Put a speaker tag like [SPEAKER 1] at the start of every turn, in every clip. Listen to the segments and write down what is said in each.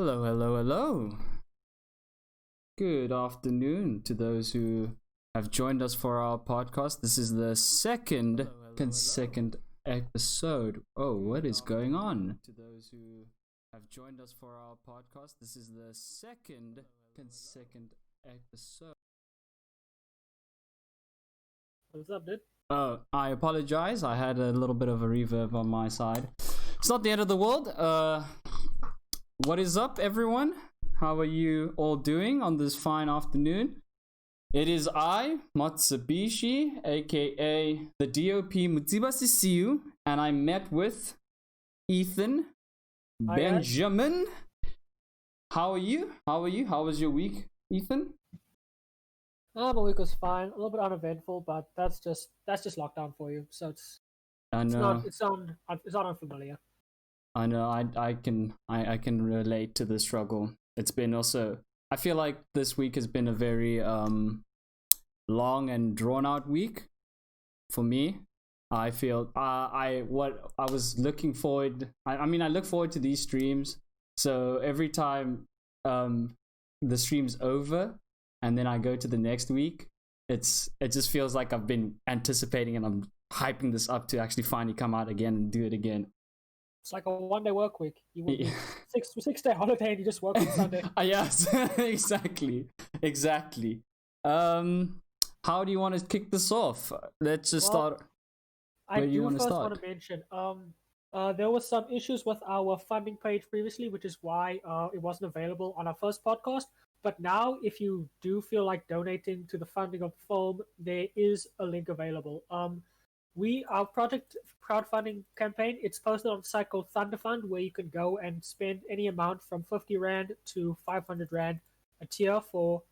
[SPEAKER 1] Hello, hello, hello. Good afternoon to those who have joined us for our podcast. This is the second episode. Oh, what is going on? To those who have joined us for our podcast, this is the second episode.
[SPEAKER 2] What's up, dude?
[SPEAKER 1] I apologize. I had a little bit of a reverb on my side. It's not the end of the world. What is up, everyone? How are you all doing on this fine afternoon? It is I, Motsiba, aka the DOP Motsiba Sesiu, and I met with Ethan,
[SPEAKER 2] Hi,
[SPEAKER 1] Benjamin. How are you? How was your week, Ethan?
[SPEAKER 2] My week was fine. A little bit uneventful, but that's just lockdown for you. So
[SPEAKER 1] I
[SPEAKER 2] it's
[SPEAKER 1] know.
[SPEAKER 2] not unfamiliar.
[SPEAKER 1] I know. I can relate to the struggle. It's been also. I feel like this week has been a very long and drawn out week for me. I feel I was looking forward. I mean, I look forward to these streams. So every time the stream's over and then I go to the next week, it just feels like I've been anticipating and I'm hyping this up to actually finally come out again and do it again.
[SPEAKER 2] It's like a 1-day work week. You work 6-day holiday and you just work on Sunday.
[SPEAKER 1] Yes, exactly. How do you want to kick this off? Let's just start.
[SPEAKER 2] I do first want to mention, there was some issues with our funding page previously, which is why it wasn't available on our first podcast. But now, if you do feel like donating to the funding of the film, there is a link available. Our project crowdfunding campaign, it's posted on a site called Thunderfund, where you can go and spend any amount from 50 Rand to 500 Rand a tier for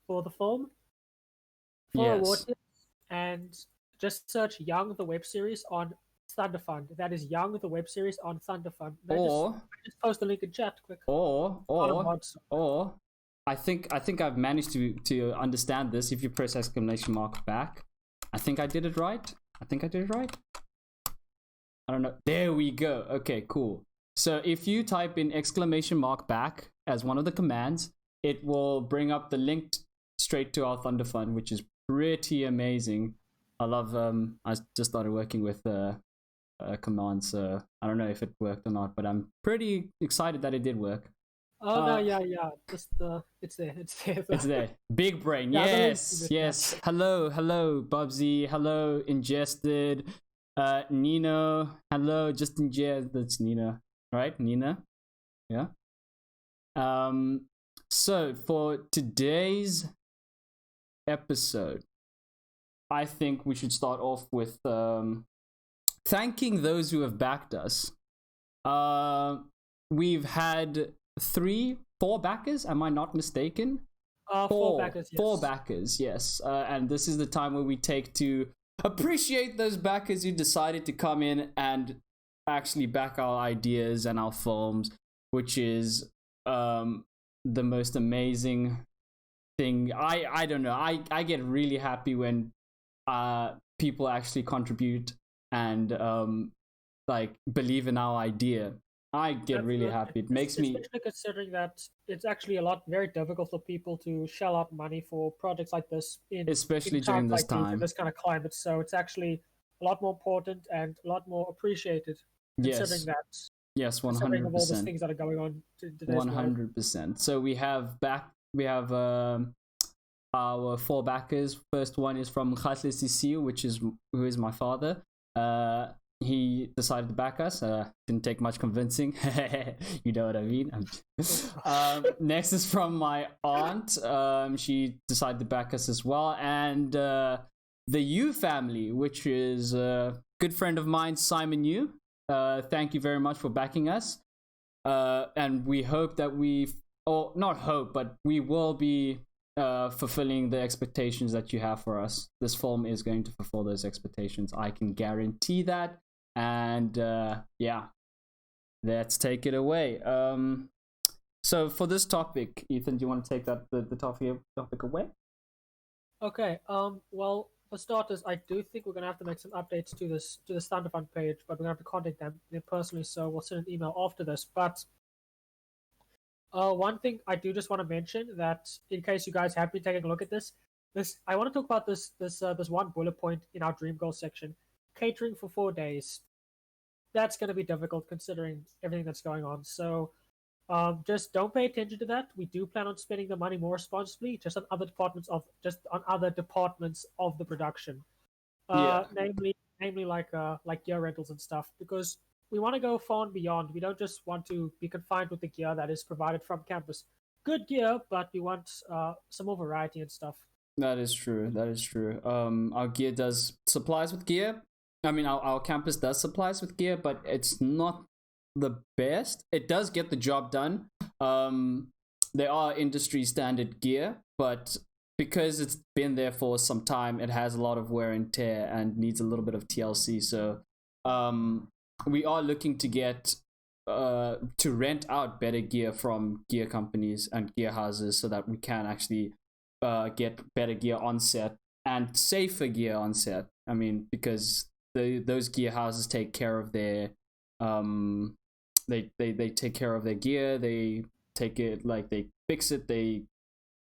[SPEAKER 2] the film. For award tiers, and just search Young the Web Series on Thunderfund. That is Young the Web Series on Thunderfund. Just post the link in chat quick.
[SPEAKER 1] Or I think I've managed to understand this. If you press exclamation mark back, I think I did it right. I don't know. There we go. Okay, cool. So if you type in exclamation mark back as one of the commands, it will bring up the link straight to our Thunderfund, which is pretty amazing. I love. I just started working with commands, so I don't know if it worked or not, but I'm pretty excited that it did work.
[SPEAKER 2] No, yeah. Just it's there.
[SPEAKER 1] It's there. Big brain. Yes. Hello, Bubsy. Hello, Ingested. Nino. Hello, just ingest. That's Nina, right? Nina. Yeah. So for today's episode, I think we should start off with thanking those who have backed us. We've had 4 backers, am I not mistaken?
[SPEAKER 2] 4 backers, yes.
[SPEAKER 1] 4 backers, yes. And this is the time where we take to appreciate those backers who decided to come in and actually back our ideas and our films, which is the most amazing thing. I don't know. I get really happy when people actually contribute and like believe in our idea. I get really happy. It makes me,
[SPEAKER 2] especially considering that it's actually a lot very difficult for people to shell out money for projects like this,
[SPEAKER 1] especially
[SPEAKER 2] in
[SPEAKER 1] during this time,
[SPEAKER 2] in this kind of climate. So it's actually a lot more important and a lot more appreciated. Considering that.
[SPEAKER 1] Yes, 100%.
[SPEAKER 2] Considering of all the things that are going on today.
[SPEAKER 1] 100%. So we have our 4 backers. First one is from Sesiu, who is my father. He decided to back us. Didn't take much convincing. You know what I mean. Next is from my aunt. She decided to back us as well. And the Yu family, which is a good friend of mine, Simon Yu. Thank you very much for backing us. And we hope that we will be fulfilling the expectations that you have for us. This film is going to fulfill those expectations. I can guarantee that. And let's take it away. So for this topic, Ethan, do you want to take the topic away?
[SPEAKER 2] Okay. Well, for starters, I do think we're gonna have to make some updates to this Thunderfund page, but we're gonna have to contact them personally. So we'll send an email after this. But One thing I do just want to mention that in case you guys have been taking a look at this, I want to talk about this one bullet point in our dream goal section, catering for 4 days. That's going to be difficult considering everything that's going on. So just don't pay attention to that. We do plan on spending the money more responsibly, just on other departments of the production. Namely like gear rentals and stuff, because we want to go far and beyond. We don't just want to be confined with the gear that is provided from campus. Good gear, but we want some more variety and stuff.
[SPEAKER 1] That is true. Our gear does supplies with gear. I mean, our campus does supplies with gear, but it's not the best. It does get the job done. There are industry standard gear, but because it's been there for some time, it has a lot of wear and tear and needs a little bit of TLC. So we are looking to get to rent out better gear from gear companies and gear houses so that we can actually get better gear on set and safer gear on set. I mean, because those gear houses take care of their they take care of their gear. They take it, like, they fix it, they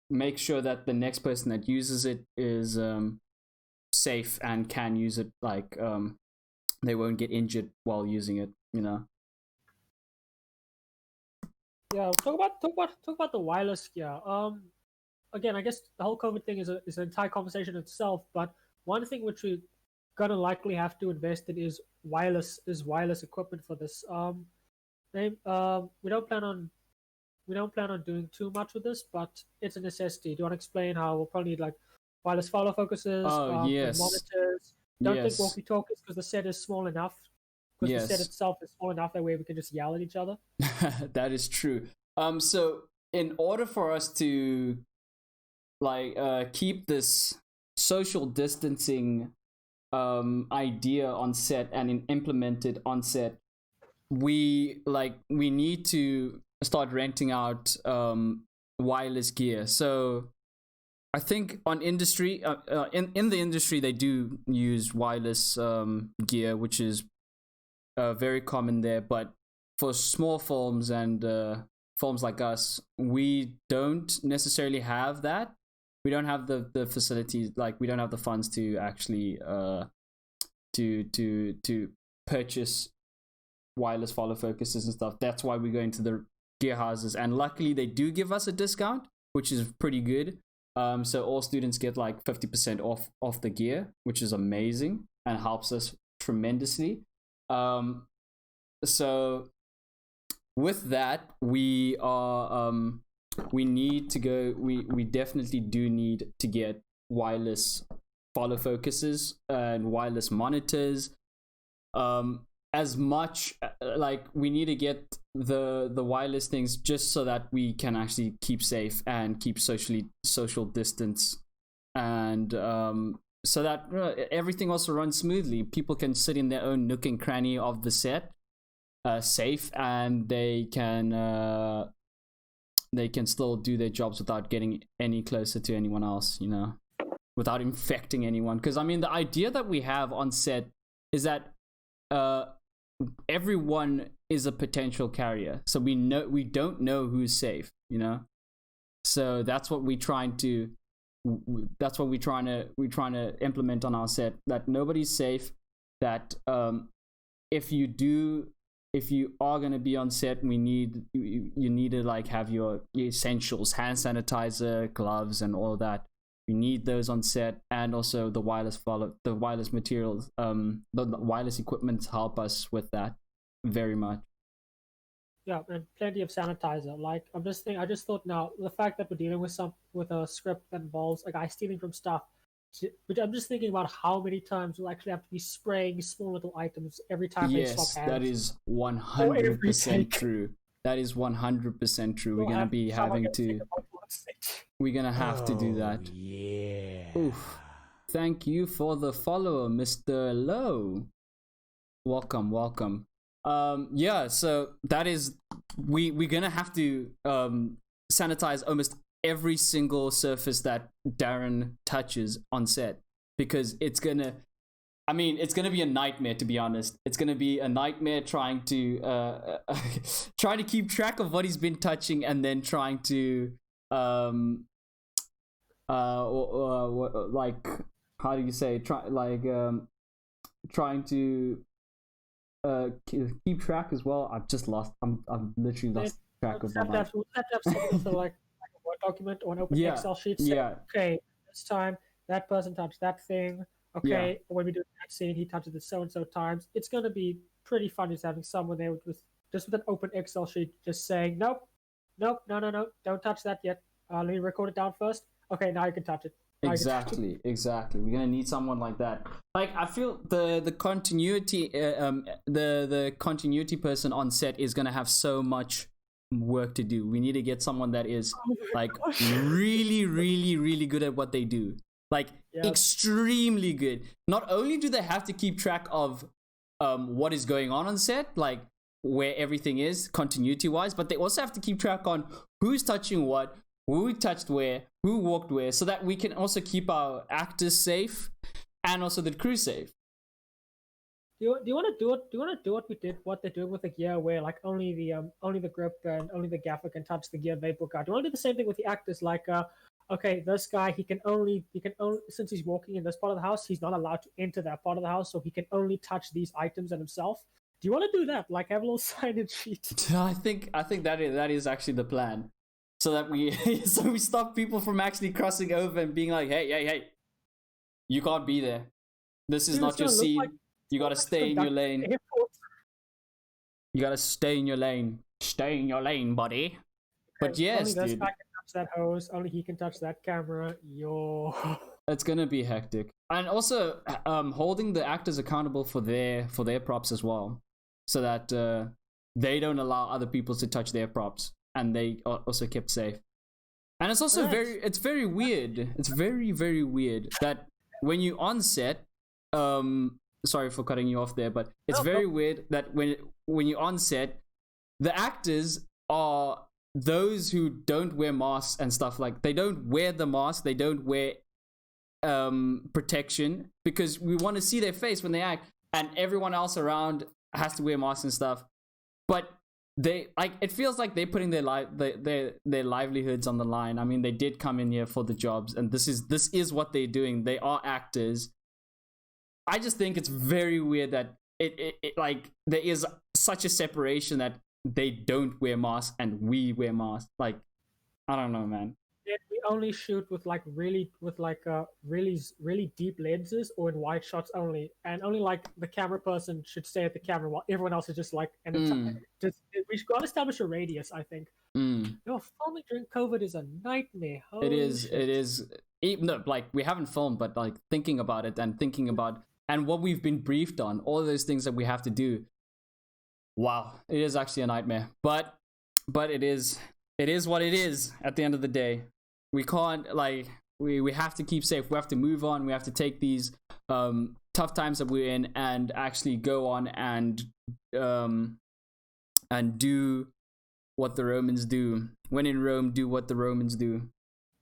[SPEAKER 1] make sure that the next person that uses it is safe and can use it, like they won't get injured while using it, you know.
[SPEAKER 2] Yeah, talk about the wireless gear. Again, I guess the whole COVID thing is an entire conversation itself, but one thing which we're gonna likely have to invest in is wireless equipment for this. We don't plan on doing too much with this, but it's a necessity. Do you want to explain how we'll probably need like wireless follow focuses,
[SPEAKER 1] Yes.
[SPEAKER 2] monitors? Don't think walkie-talkies because the set is small enough. Because the set itself is small enough that way we can just yell at each other.
[SPEAKER 1] That is true. So in order for us to keep this social distancing idea on set and implemented on set, we need to start renting out wireless gear. So I think on industry in the industry they do use wireless gear, which is very common there, but for small films and films like us, we don't necessarily have that. We don't have the facilities, like we don't have the funds to actually to purchase wireless follow focuses and stuff. That's why we go into the gear houses, and luckily they do give us a discount, which is pretty good. So all students get like 50% off the gear, which is amazing and helps us tremendously. So with that, we need to go. We definitely do need to get wireless follow focuses and wireless monitors. As much like we need to get the wireless things just so that we can actually keep safe and keep social distance, and so that everything also runs smoothly. People can sit in their own nook and cranny of the set, safe, and they can still do their jobs without getting any closer to anyone else, you know, without infecting anyone. Because I mean, the idea that we have on set is that everyone is a potential carrier, so we don't know who's safe, you know. So that's what we're trying to implement on our set, that nobody's safe, that if you are going to be on set, you need to like have your essentials, hand sanitizer, gloves, and all that. We need those on set, and also the wireless materials, the wireless equipment help us with that very much.
[SPEAKER 2] Yeah, and plenty of sanitizer. Like I just thought now, the fact that we're dealing with a script that involves a guy stealing from stuff, which I'm just thinking about how many times we'll actually have to be spraying small little items every time they swap hands.
[SPEAKER 1] That is 100% true. That is 100% true. We're gonna be having to. We're gonna have to do that.
[SPEAKER 3] Yeah.
[SPEAKER 1] Oof. Thank you for the follower, Mr. Lowe. Welcome. Yeah, so that is we're gonna have to sanitize almost every single surface that Darren touches on set, because it's gonna I mean, it's gonna be a nightmare, to be honest. It's gonna be a nightmare trying to trying to keep track of what he's been touching, and then trying to like, how do you say, trying to keep track as well. I've literally lost track of my life.
[SPEAKER 2] We have to have something for like a Word document or an open Excel sheet. Okay, this time that person touched that thing. Okay, when we do that scene, he touches it so and so times. It's gonna be pretty fun just having someone there with an open Excel sheet, just saying, no, don't touch that yet. Let me record it down first. Okay, now you can touch it.
[SPEAKER 1] Exactly. We're gonna need someone like that. Like, I feel the continuity, the continuity person on set is gonna have so much work to do. We need to get someone that is really, really, really good at what they do. Like, extremely good. Not only do they have to keep track of what is going on set, like where everything is continuity wise, but they also have to keep track on who's touching what, who touched where, who walked where, so that we can also keep our actors safe and also the crew safe.
[SPEAKER 2] Do you want to do it? Do you want to do what they're doing with the gear, where like only the grip and only the gaffer can touch the gear they book out? Do you want to do the same thing with the actors? Like, okay, this guy, he can only, since he's walking in this part of the house, he's not allowed to enter that part of the house, so he can only touch these items and himself. Do you want to do that? Like, have a little sign-in sheet?
[SPEAKER 1] I think that is actually the plan, so that we stop people from actually crossing over and being like, hey, you can't be there. This is not your scene. You gotta stay in your lane. You gotta stay in your lane. Stay in your lane, buddy. But yes,
[SPEAKER 2] only
[SPEAKER 1] dude.
[SPEAKER 2] Guy can touch that hose. Only he can touch that camera. Yo.
[SPEAKER 1] It's gonna be hectic, and also holding the actors accountable for their props as well, so that they don't allow other people to touch their props, and they are also kept safe. And it's also very weird. It's very, very weird that when you on set, sorry for cutting you off there, but it's very weird that when you're on set, the actors are those who don't wear masks and stuff. Like, they don't wear the mask, they don't wear protection, because we want to see their face when they act, and everyone else around has to wear masks and stuff. But they, like, it feels like they're putting their livelihoods on the line. I mean, they did come in here for the jobs, and this is what they're doing. They are actors. I just think it's very weird that it like, there is such a separation that they don't wear masks and we wear masks. Like, I don't know, man.
[SPEAKER 2] Yeah, we only shoot with really deep lenses, or in wide shots only, and only like the camera person should stay at the camera while everyone else is just like, and we've got to establish a radius, I think. Filming during COVID is a nightmare.
[SPEAKER 1] It is. No, like, we haven't filmed, but like, thinking about it and what we've been briefed on, all of those things that we have to do. Wow, it is actually a nightmare. But it is what it is at the end of the day. We can't, like, we have to keep safe. We have to move on. We have to take these tough times that we're in and actually go on and do what the Romans do. When in Rome, do what the Romans do.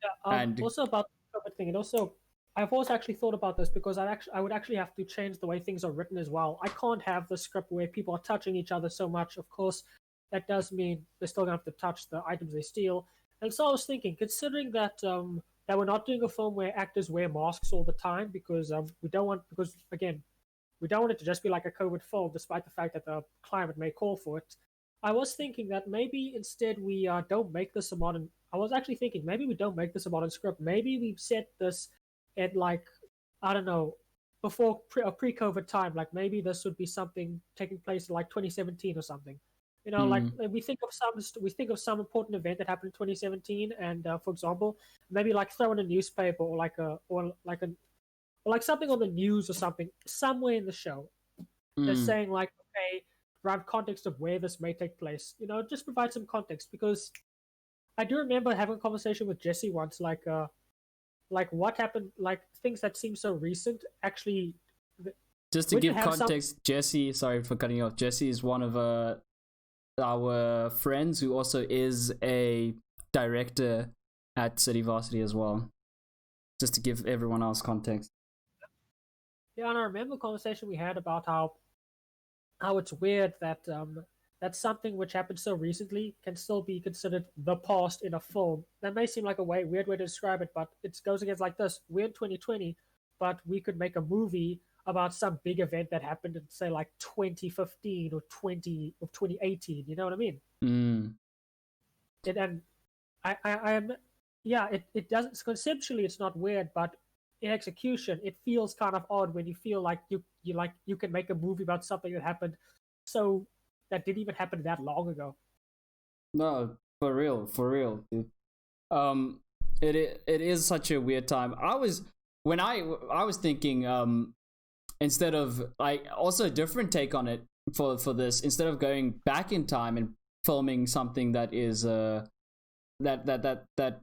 [SPEAKER 2] Yeah, and also about the COVID thing, and also I've also actually thought about this, because I would actually have to change the way things are written as well. I can't have the script where people are touching each other so much. Of course, that does mean they're still gonna have to touch the items they steal. And so I was thinking, considering that that we're not doing a film where actors wear masks all the time, because we don't want it to just be like a COVID film, despite the fact that the climate may call for it. I was thinking that maybe instead we don't make this a modern. I was actually thinking maybe we don't make this a modern script. Maybe we set this at, like, I don't know, before pre-COVID time. Like, maybe this would be something taking place in like 2017 or something. You know, like, we think of some important event that happened in 2017, and for example, maybe like throw in a newspaper or like something on the news or something somewhere in the show, just saying like, okay, around context of where this may take place. You know, just provide some context, because I do remember having a conversation with Jesse once, like what happened, like things that seem so recent actually.
[SPEAKER 1] Just to give context, Jesse, sorry for cutting you off. Jesse is one of our friends who also is a director at City Varsity as well. Just to give everyone else context.
[SPEAKER 2] Yeah, and I remember a conversation we had about how it's weird that that something which happened so recently can still be considered the past in a film. That may seem like a weird way to describe it, but it goes against like this. We're in 2020, but we could make a movie about some big event that happened in say like 2015 or 2018. You know what I mean?
[SPEAKER 1] Mm.
[SPEAKER 2] And I am, yeah. It doesn't conceptually. It's not weird, but in execution, it feels kind of odd when you feel like you can make a movie about something that happened so that didn't even happen that long ago.
[SPEAKER 1] No, for real, dude. Um, it is such a weird time. I was thinking instead of like also a different take on it for this, instead of going back in time and filming something that is that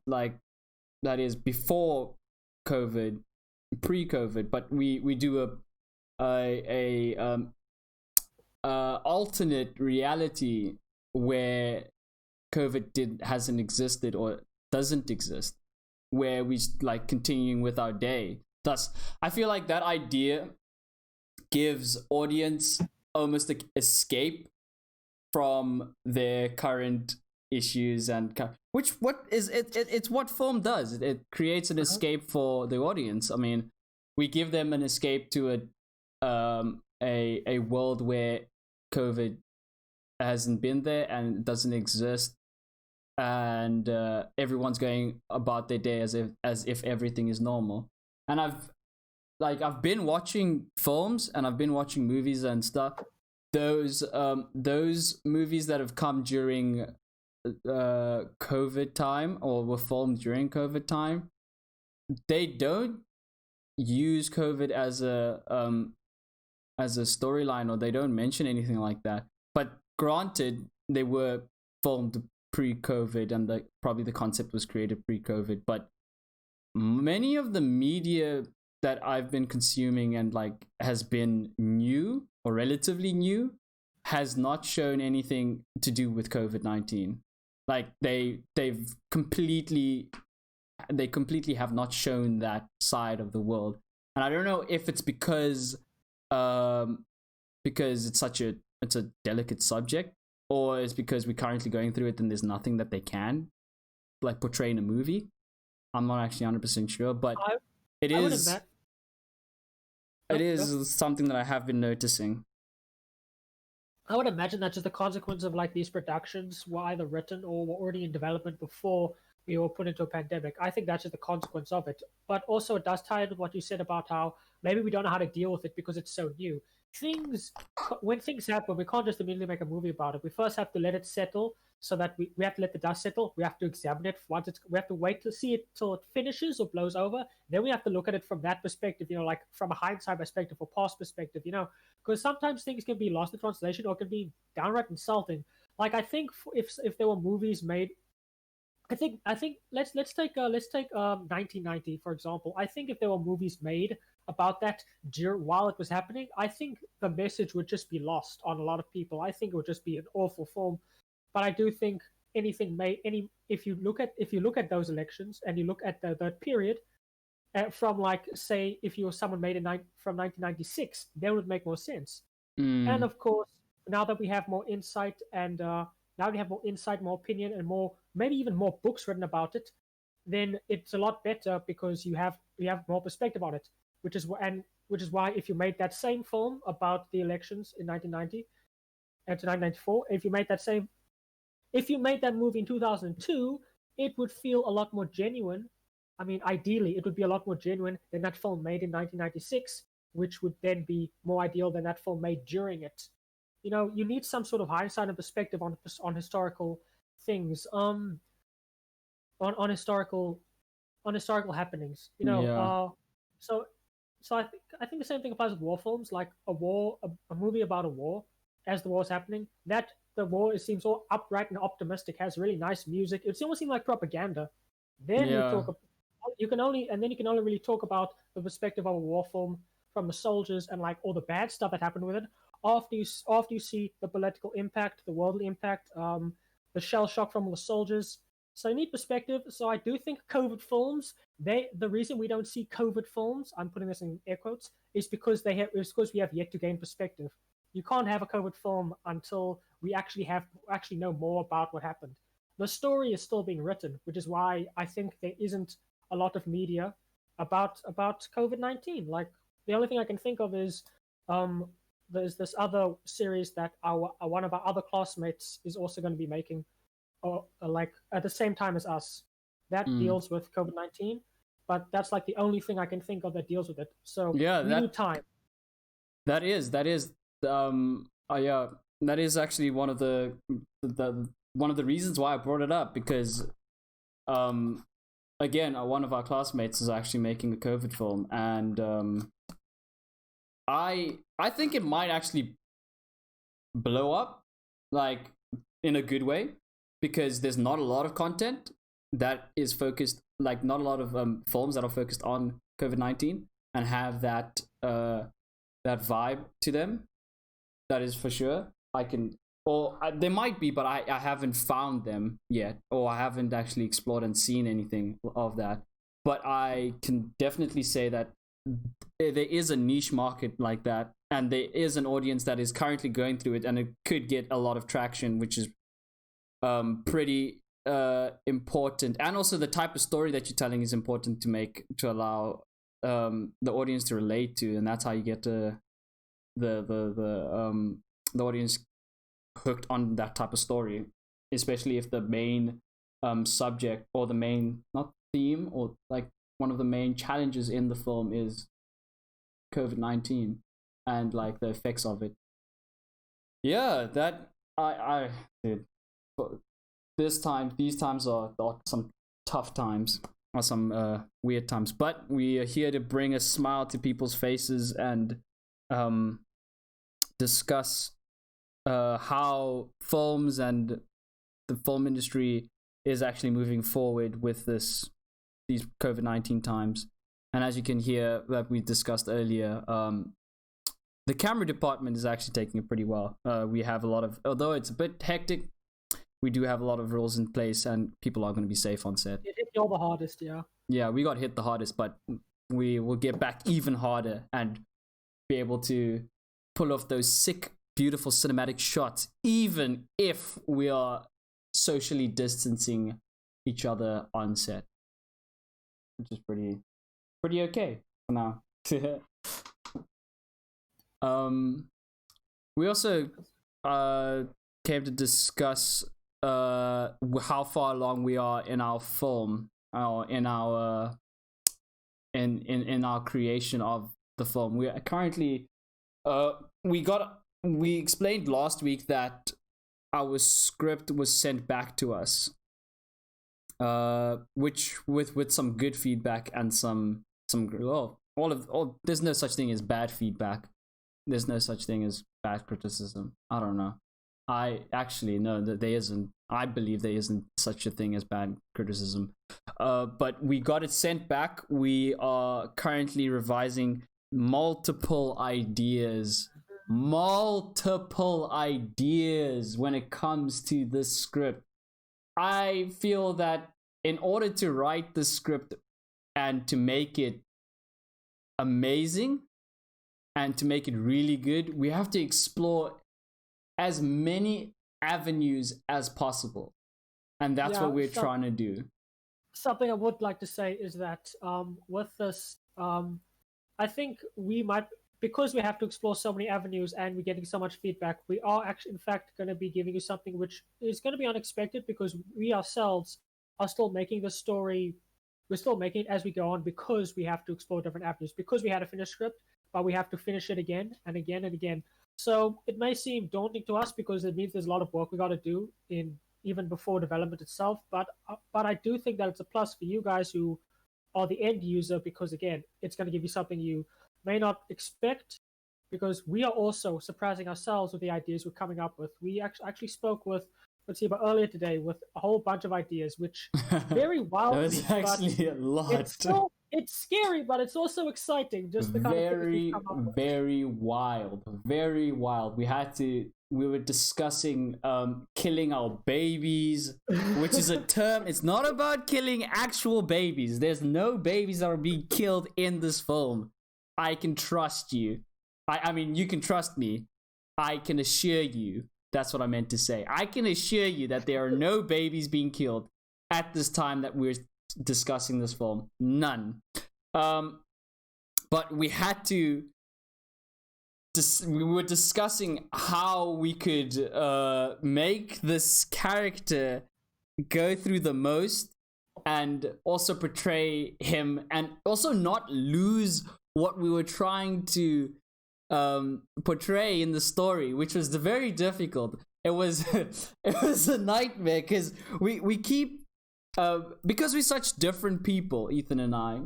[SPEAKER 1] like that is before COVID, pre-COVID, but we do alternate reality where COVID hasn't existed or doesn't exist, where we like continuing with our day. Thus, I feel like that idea gives audience almost an escape from their current issues and which what is it's what film does. It creates an escape for the audience. I mean, we give them an escape to a world where COVID hasn't been there and doesn't exist, and everyone's going about their day as if everything is normal. And I've been watching films and I've been watching movies and stuff. Those movies that have come during COVID time or were filmed during COVID time, they don't use COVID as a storyline, or they don't mention anything like that. But granted, they were filmed pre-COVID, and probably the concept was created pre-COVID. But many of the media that I've been consuming and like has been new or relatively new has not shown anything to do with COVID-19. Like they completely have not shown that side of the world. And I don't know if it's because it's a delicate subject, or it's because we're currently going through it and there's nothing that they can like portray in a movie. I'm not actually 100% sure, but it is something that I have been noticing.
[SPEAKER 2] I would imagine that's just the consequence of like these productions were either written or were already in development before we were put into a pandemic. I think that's just the consequence of it. But also it does tie into what you said about how maybe we don't know how to deal with it because it's so new. When things happen, we can't just immediately make a movie about it. We first have to let it settle, so that we have to let the dust settle. We have to examine it. We have to wait to see it till it finishes or blows over. Then we have to look at it from that perspective, like from a hindsight perspective or past perspective, because sometimes things can be lost in translation or can be downright insulting. Like I think if there were movies made, I think let's take 1990 for example. I think if there were movies made about that while it was happening, I think the message would just be lost on a lot of people. I think it would just be an awful film. But I do think if you look at those elections and you look at that period from like say if you were someone made from 1996, that would make more sense. And of course, now that we have more insight and now we have more insight, more opinion, and maybe even more books written about it, then it's a lot better because you have more perspective on it. Which is why if you made that same film about the elections in 1990 and to 1994, if you made that movie in 2002, it would feel a lot more genuine. I mean, ideally, it would be a lot more genuine than that film made in 1996, which would then be more ideal than that film made during it. You need some sort of hindsight and perspective on historical things, on historical happenings.
[SPEAKER 1] Yeah.
[SPEAKER 2] So I think the same thing applies with war films, like a movie about a war as the war is happening. That the war seems all upright and optimistic, has really nice music. It almost seems like propaganda. Then you can only really talk about the perspective of a war film from the soldiers and like all the bad stuff that happened with it. After you see the political impact, the worldly impact, the shell shock from all the soldiers. So I need perspective. So I do think COVID films, the reason we don't see COVID films, I'm putting this in air quotes, is because we have yet to gain perspective. You can't have a COVID film until we actually know more about what happened. The story is still being written, which is why I think there isn't a lot of media about COVID-19. Like the only thing I can think of is there's this other series that one of our other classmates is also going to be making, like at the same time as us, that deals with COVID-19. But that's like the only thing I can think of that deals with it. So
[SPEAKER 1] yeah,
[SPEAKER 2] we need time.
[SPEAKER 1] That is that is actually one of the reasons why I brought it up, because again, one of our classmates is actually making a COVID film, and I think it might actually blow up, like in a good way, because there's not a lot of content that is focused, like not a lot of films that are focused on COVID-19 and have that that vibe to them. That is for sure. There might be, but I haven't found them yet, or I haven't actually explored and seen anything of that. But I can definitely say that there is a niche market like that, and there is an audience that is currently going through it, and it could get a lot of traction, which is pretty important. And also the type of story that you're telling is important to allow the audience to relate to, and that's how you get the audience hooked on that type of story, especially if the main subject, or the main, not theme, or like one of the main challenges in the film is COVID-19 and like the effects of it. Yeah, that I did. These times are some tough times, or some weird times, but we are here to bring a smile to people's faces and discuss how films and the film industry is actually moving forward with these COVID-19 times. And as you can hear, that we discussed earlier, the camera department is actually taking it pretty well. We have a lot of, although it's a bit hectic, we do have a lot of rules in place, and people are going to be safe on set.
[SPEAKER 2] It hit you all the hardest, yeah.
[SPEAKER 1] Yeah, we got hit the hardest, but we will get back even harder and be able to pull off those sick, beautiful cinematic shots, even if we are socially distancing each other on set, which is pretty okay for now. We also came to discuss how far along we are in our film, in our creation of the film. We are currently we explained last week that our script was sent back to us, which with some good feedback and some there's no such thing as bad feedback. There's no such thing as bad criticism. I don't know. I actually know that there isn't. I believe there isn't such a thing as bad criticism. But we got it sent back. We are currently revising multiple ideas when it comes to this script. I feel that in order to write the script and to make it amazing and to make it really good, we have to explore as many avenues as possible, and that's what we're trying to do.
[SPEAKER 2] Something I would like to say is that with this, I think we might, because we have to explore so many avenues and we're getting so much feedback, we are actually in fact going to be giving you something which is going to be unexpected, because we ourselves are still making the story. We're still making it as we go on, because we have to explore different avenues, because we had a finished script, but we have to finish it again and again and again. So it may seem daunting to us, because it means there's a lot of work we got to do even before development itself. But I do think that it's a plus for you guys who are the end user, because again, it's going to give you something you may not expect, because we are also surprising ourselves with the ideas we're coming up with. We actually spoke with Motsiba earlier today with a whole bunch of ideas, which very wildly.
[SPEAKER 1] That was actually a lot.
[SPEAKER 2] it's scary, but it's also exciting. Just the kind of things we come up with.
[SPEAKER 1] Very wild, very wild. We were discussing killing our babies, which is a term. It's not about killing actual babies. There's no babies that are being killed in this film. I can trust you. I mean, you can trust me. I can assure you. That's what I meant to say. I can assure you that there are no babies being killed at this time that we're discussing this film. None. But we had to. We were discussing how we could make this character go through the most, and also portray him, and also not lose what we were trying to portray in the story, which was very difficult. It was it was a nightmare because we keep because we're such different people, Ethan and I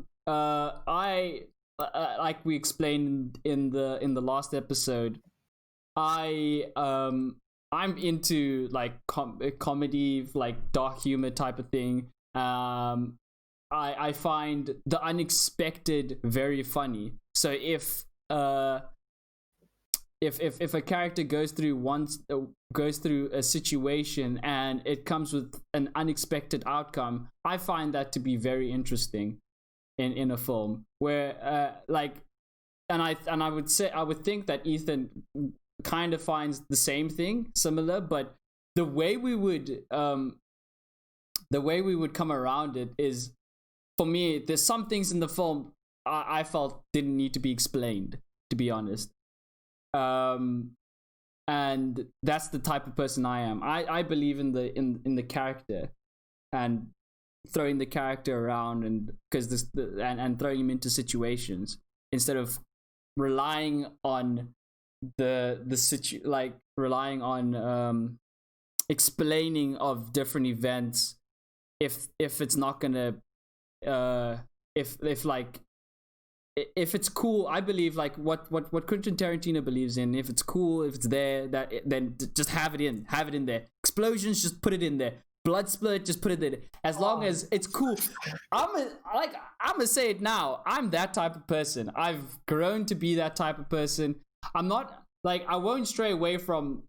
[SPEAKER 1] like we explained in the last episode, I'm into like comedy, like dark humor type of thing. I find the unexpected very funny. So if a character goes through a situation and it comes with an unexpected outcome, I find that to be very interesting in a film. Where and I would think that Ethan kind of finds the same thing similar, but the way we would come around it is, for me, there's some things in the film I felt didn't need to be explained, to be honest. And that's the type of person I am. I believe in the character, and throwing the character around, and because and throwing him into situations instead of relying on relying on explaining of different events if it's not gonna if it's cool. I believe like what Quentin Tarantino believes in. If it's cool, if it's there, then just have it in there. Explosions, just put it in there. Blood split, just put it in. As long as it's cool. I'm gonna say it now. I'm that type of person. I've grown to be that type of person. I'm not like, I won't stray away from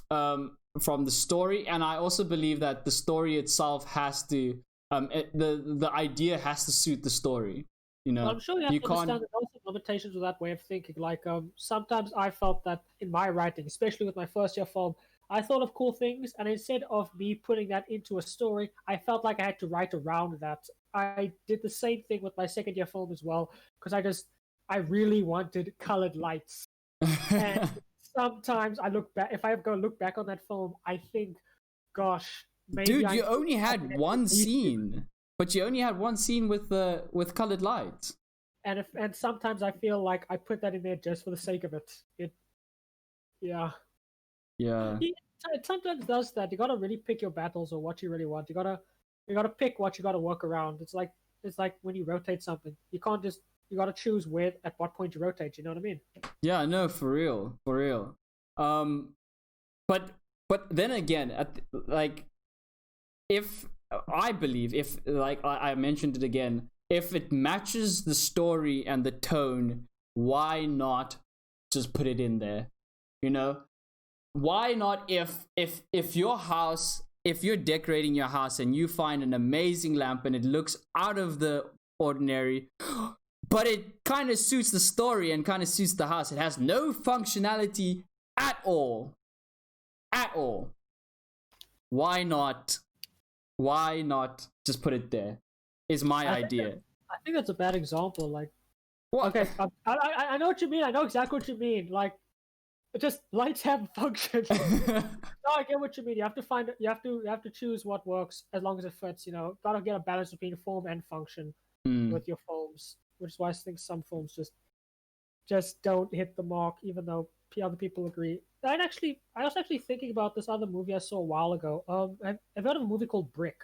[SPEAKER 1] the story, and I also believe that the story itself has to the idea has to suit the story. You know,
[SPEAKER 2] well, I'm sure you have to understand that also limitations with that way of thinking. Like sometimes I felt that in my writing, especially with my first year film, I thought of cool things, and instead of me putting that into a story, I felt like I had to write around that. I did the same thing with my second year film as well, because I really wanted colored lights. And sometimes I look back, if I go look back on that film, I think, gosh, maybe
[SPEAKER 1] dude, you only had one scene, but you only had one scene with colored lights.
[SPEAKER 2] And sometimes I feel like I put that in there just for the sake of it. Yeah. It sometimes does that. You gotta really pick your battles or what you really want. You gotta pick what you gotta work around. It's like when you rotate something. You can't just, you gotta choose at what point you rotate. You know what I mean?
[SPEAKER 1] Yeah, no, for real. But then again, if I believe, if like I mentioned it again, if it matches the story and the tone, why not just put it in there? You know, why not? If your house, if you're decorating your house and you find an amazing lamp and it looks out of the ordinary, but it kind of suits the story and kind of suits the house, it has no functionality at all. Why not just put it there? Is my idea.
[SPEAKER 2] I think that's a bad example. Like,
[SPEAKER 1] what?
[SPEAKER 2] Okay, I know what you mean. I know exactly what you mean. Like, just lights have a function. No, I get what you mean. You have to choose what works as long as it fits. You know, gotta get a balance between form and function with your films, which is why I think some films just don't hit the mark, even though other people agree. I was actually thinking about this other movie I saw a while ago. I've heard of a movie called Brick.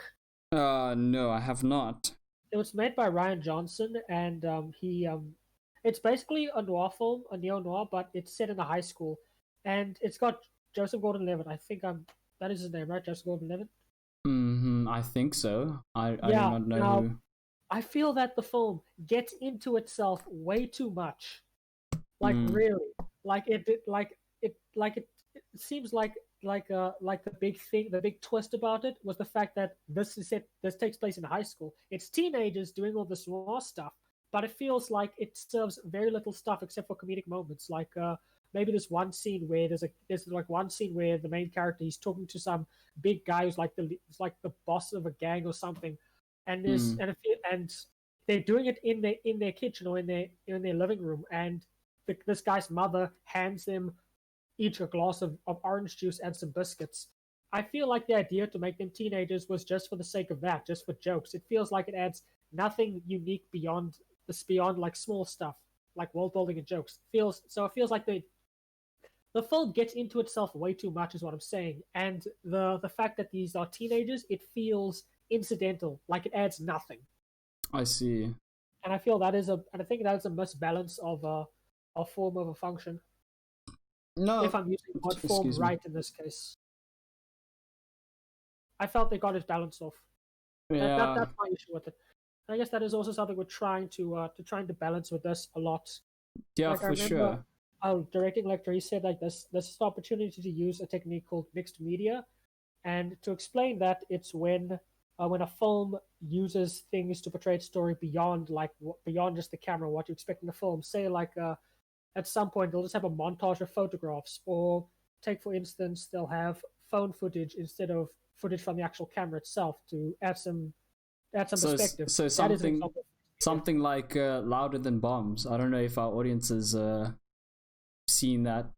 [SPEAKER 1] No, I have not.
[SPEAKER 2] It was made by Ryan Johnson, and it's basically a noir film, a neo-noir, but it's set in a high school, and it's got Joseph Gordon-Levitt. I think that is his name, right? Joseph Gordon-Levitt.
[SPEAKER 1] I think so. I do not know who.
[SPEAKER 2] I feel that the film gets into itself way too much. Like really, it seems like the big thing, the big twist about it was the fact that this takes place in high school. It's teenagers doing all this raw stuff, but it feels like it serves very little stuff except for comedic moments. Like maybe there's one scene where there's like one scene where the main character, he's talking to some big guy who's like the boss of a gang or something, and and they're doing it in their kitchen or in their living room, and this guy's mother hands them each a glass of orange juice and some biscuits. I feel like the idea to make them teenagers was just for the sake of that, just for jokes. It feels like it adds nothing unique beyond like small stuff, like world building and jokes. It feels like the film gets into itself way too much, is what I'm saying. And the fact that these are teenagers, it feels incidental, like it adds nothing.
[SPEAKER 1] I see.
[SPEAKER 2] And I feel that is and I think that is a misbalance of a form of a function.
[SPEAKER 1] No,
[SPEAKER 2] if I'm using word form right in this case, I felt they got his balance off.
[SPEAKER 1] Yeah,
[SPEAKER 2] that's my issue with it. And I guess that is also something we're trying to balance with this a lot.
[SPEAKER 1] Yeah, like, for sure.
[SPEAKER 2] Our directing lecturer, he said like this is an opportunity to use a technique called mixed media, and to explain that, it's when a film uses things to portray its story beyond just the camera, what you expect in the film. Say like at some point they'll just have a montage of photographs, or take for instance they'll have phone footage instead of footage from the actual camera itself to add some perspective.
[SPEAKER 1] So something like Louder Than Bombs. I don't know if our audience has seen that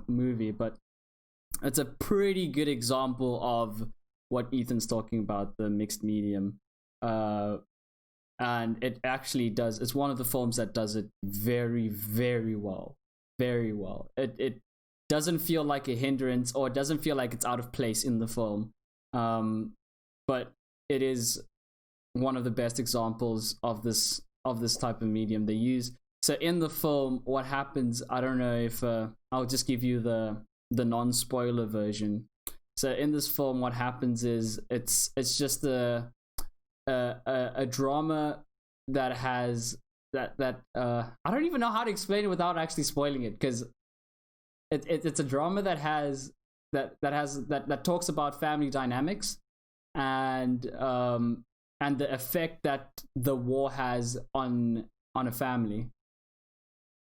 [SPEAKER 1] movie, but it's a pretty good example of what Ethan's talking about, the mixed medium. And it actually does. It's one of the films that does it very, very well. Very well. It doesn't feel like a hindrance, or it doesn't feel like it's out of place in the film. But it is one of the best examples of this type of medium they use. So in the film, what happens, I don't know if I'll just give you the non-spoiler version. So in this film, what happens is it's just a drama that has that I don't even know how to explain it without actually spoiling it, because it's a drama that talks about family dynamics and the effect that the war has on a family.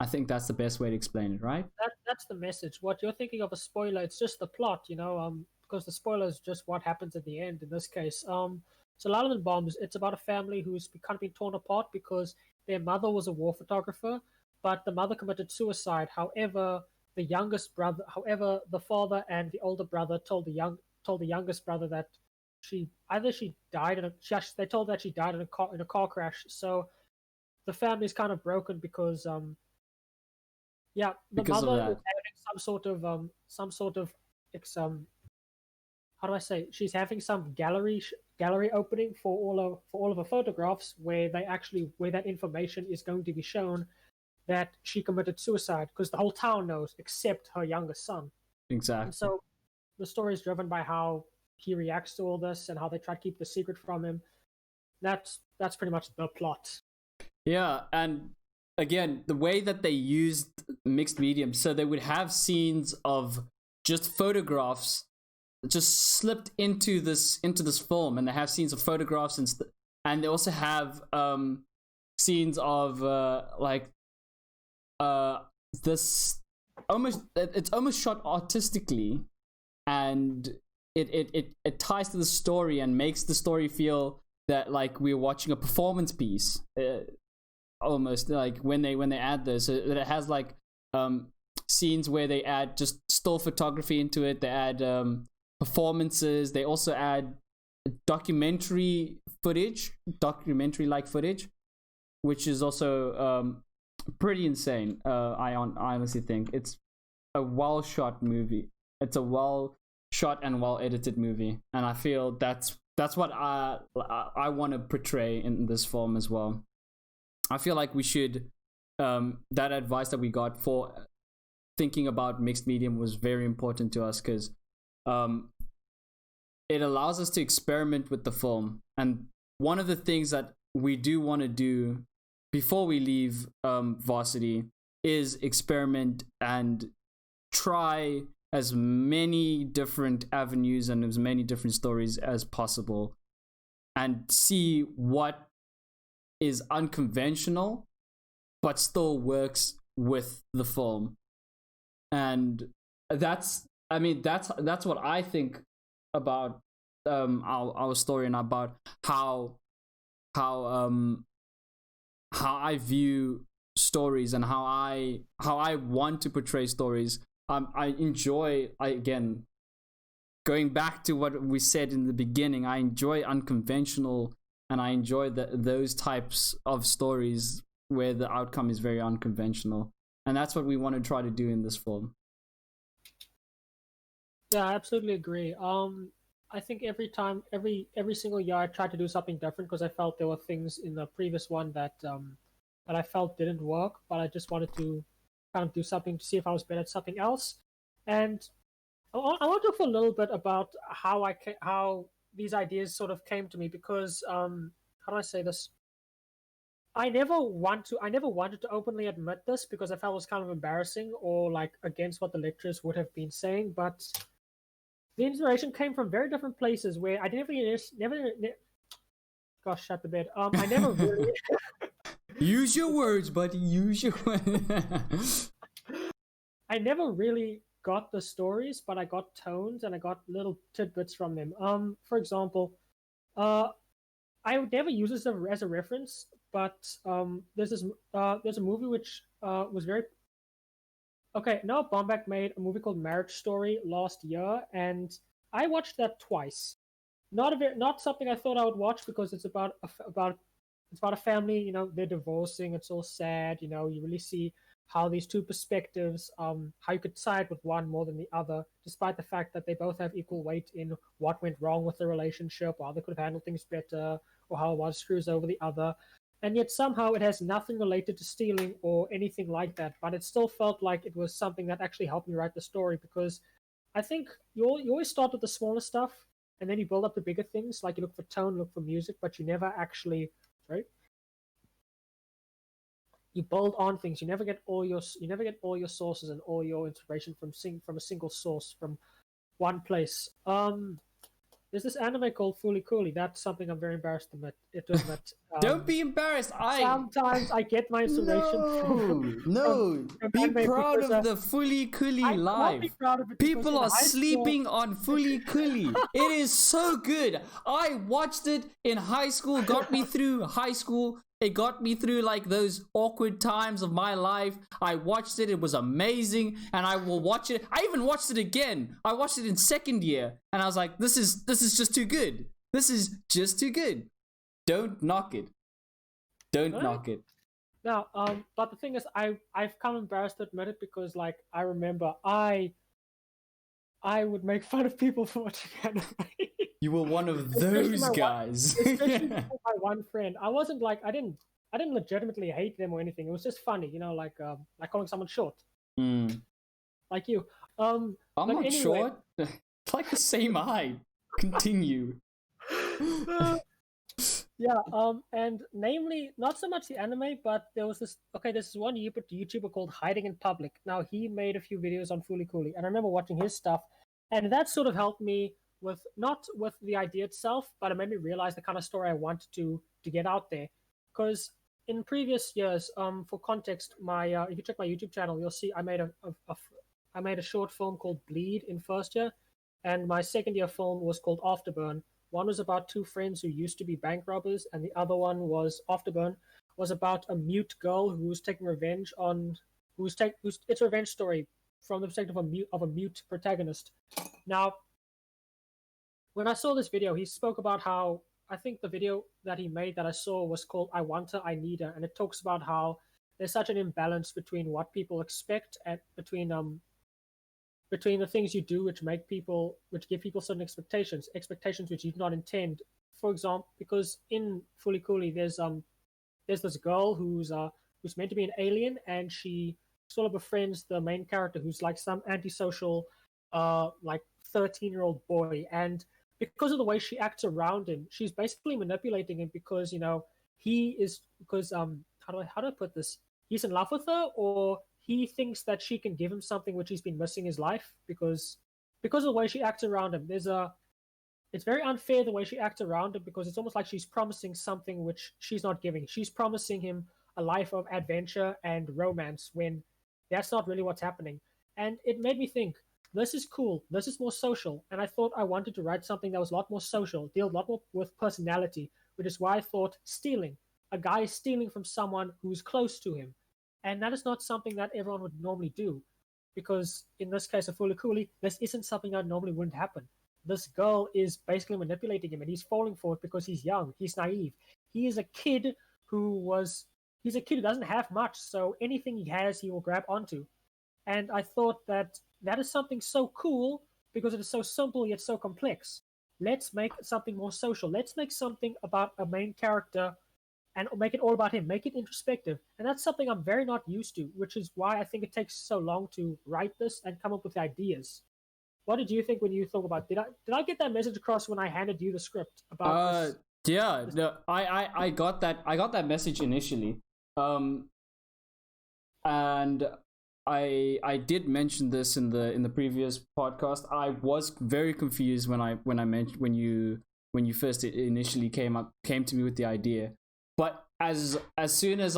[SPEAKER 1] I think that's the best way to explain it, right?
[SPEAKER 2] That's the message. What you're thinking of a spoiler, it's just the plot, because the spoiler is just what happens at the end in this case. So Louder Than Bombs, it's about a family who's kind of been torn apart because their mother was a war photographer, but the mother committed suicide. However, the father and the older brother told the youngest brother that she died they told that she died in a car crash. So the family's kind of broken because the
[SPEAKER 1] because
[SPEAKER 2] mother is having some sort of how do I say? She's having some gallery opening for all of her photographs, where that information is going to be shown that she committed suicide, because the whole town knows except her youngest son.
[SPEAKER 1] Exactly.
[SPEAKER 2] And so the story is driven by how he reacts to all this and how they try to keep the secret from him. That's pretty much the plot.
[SPEAKER 1] Yeah, and again, the way that they used mixed medium, so they would have scenes of just photographs just slipped into this film, and they have scenes of photographs and they also have scenes of this it's almost shot artistically, and it ties to the story and makes the story feel that like we're watching a performance piece, almost like when they add this. So it has like scenes where they add just still photography into it. They add performances. They also add documentary like footage, which is also pretty insane. I honestly think it's a well shot movie. It's a well shot and well edited movie, and I feel that's what I want to portray in this film as well. I feel like we should that advice that we got for thinking about mixed medium was very important to us, because it allows us to experiment with the film. And one of the things that we do want to do before we leave varsity is experiment and try as many different avenues and as many different stories as possible and see what is unconventional but still works with the film. And that's what I think about our story and about how I view stories and how I want to portray stories. I enjoy, again, going back to what we said in the beginning, I enjoy unconventional, and I enjoy those types of stories where the outcome is very unconventional. And that's what we want to try to do in this film.
[SPEAKER 2] Yeah, I absolutely agree. I think every single year I tried to do something different because I felt there were things in the previous one that I felt didn't work, but I just wanted to kind of do something to see if I was better at something else. And I want to talk for a little bit about how these ideas sort of came to me, because how do I say this? I never wanted to openly admit this because I felt it was kind of embarrassing or like against what the lecturers would have been saying, but the inspiration came from very different places where I gosh, shut the bed. I never really
[SPEAKER 1] use your words, buddy. Use your words.
[SPEAKER 2] I never really got the stories, but I got tones and I got little tidbits from them. For example, I would never use this as a reference, but there's a movie which was very okay. Noah Baumbach made a movie called Marriage Story last year, and I watched that twice. Not something I thought I would watch because it's about a family. You know, they're divorcing. It's all sad. You know, you really see how these two perspectives, how you could side with one more than the other, despite the fact that they both have equal weight in what went wrong with the relationship, or how they could have handled things better, or how one screws over the other. And yet somehow it has nothing related to stealing or anything like that, but it still felt like it was something that actually helped me write the story, because I think you always start with the smaller stuff, and then you build up the bigger things, like you look for tone, look for music, but you never actually, sorry, you build on things. You never get all your sources and all your inspiration from a single source from one place. There's this anime called Fooly Cooly. That's something I'm very embarrassed to admit.
[SPEAKER 1] Don't be embarrassed.
[SPEAKER 2] Sometimes I get my inspiration
[SPEAKER 1] from be proud of the Fooly Cooly life. People are sleeping on Fooly Cooly. It is so good. I watched it in high school. Got me through high school. It got me through like those awkward times of my life. I watched it. It was amazing. And I will watch it. I even watched it again. I watched it in second year. And I was like, this is just too good. This is just too good. Don't knock it. Don't knock it.
[SPEAKER 2] No, but the thing is, I've come embarrassed to admit it because, like, I remember I would make fun of people for watching anime.
[SPEAKER 1] You were one of those guys.
[SPEAKER 2] Especially my one friend. I wasn't like I didn't legitimately hate them or anything. It was just funny, you know, like calling someone short. Like you.
[SPEAKER 1] I'm not short. Like the same height. Continue.
[SPEAKER 2] Yeah, and namely, not so much the anime, but there was this one YouTuber called Hiding in Public. Now, he made a few videos on Fooly Cooly, and I remember watching his stuff, and that sort of helped me with, not with the idea itself, but it made me realize the kind of story I wanted to get out there. Because in previous years, for context, if you check my YouTube channel, you'll see I made a short film called Bleed in first year, and my second year film was called Afterburn. One was about two friends who used to be bank robbers, and the other one was Afterburn, was about a mute girl who was taking revenge on it's a revenge story from the perspective of a mute protagonist. Now, when I saw this video, he spoke about how, I think the video that he made that I saw was called I Want Her, I Need Her, and it talks about how there's such an imbalance between what people expect and between the things you do which give people certain expectations which you do not intend. For example, because in Fooly Cooly there's this girl who's meant to be an alien, and she sort of befriends the main character who's like some antisocial like 13-year-old boy, and because of the way she acts around him, she's basically manipulating him, because, you know, he is because how do I put this? He's in love with her, or he thinks that she can give him something which he's been missing his life because of the way she acts around him. It's very unfair the way she acts around him because it's almost like she's promising something which she's not giving. She's promising him a life of adventure and romance when that's not really what's happening. And it made me think, this is cool, this is more social. And I thought I wanted to write something that was a lot more social, deal a lot more with personality, which is why I thought stealing. A guy is stealing from someone who's close to him. And that is not something that everyone would normally do. Because in this case of Fulikuli, this isn't something that normally wouldn't happen. This girl is basically manipulating him and he's falling for it because he's young, he's naive. He is a kid he's a kid who doesn't have much, so anything he has he will grab onto. And I thought that is something so cool because it is so simple yet so complex. Let's make something more social. Let's make something about a main character and make it all about him. Make it introspective. And that's something I'm very not used to, which is why I think it takes so long to write this and come up with ideas. What did you think when you thought about? Did I get that message across when I handed you the script about this?
[SPEAKER 1] Yeah, no, I got that message initially, and I did mention this in the previous podcast. I was very confused when you first initially came to me with the idea, but as soon as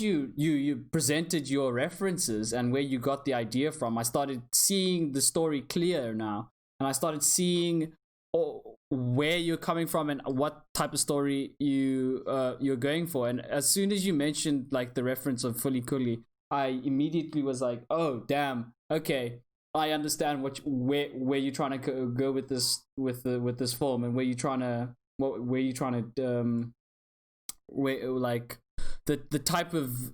[SPEAKER 1] you presented your references and where you got the idea from, I started seeing the story clear now, and I started seeing where you're coming from and what type of story you're going for. And as soon as you mentioned like the reference of Fulikuli, I immediately was like, oh damn, okay, I understand where you're trying to go with this film, and where you're trying to like the type of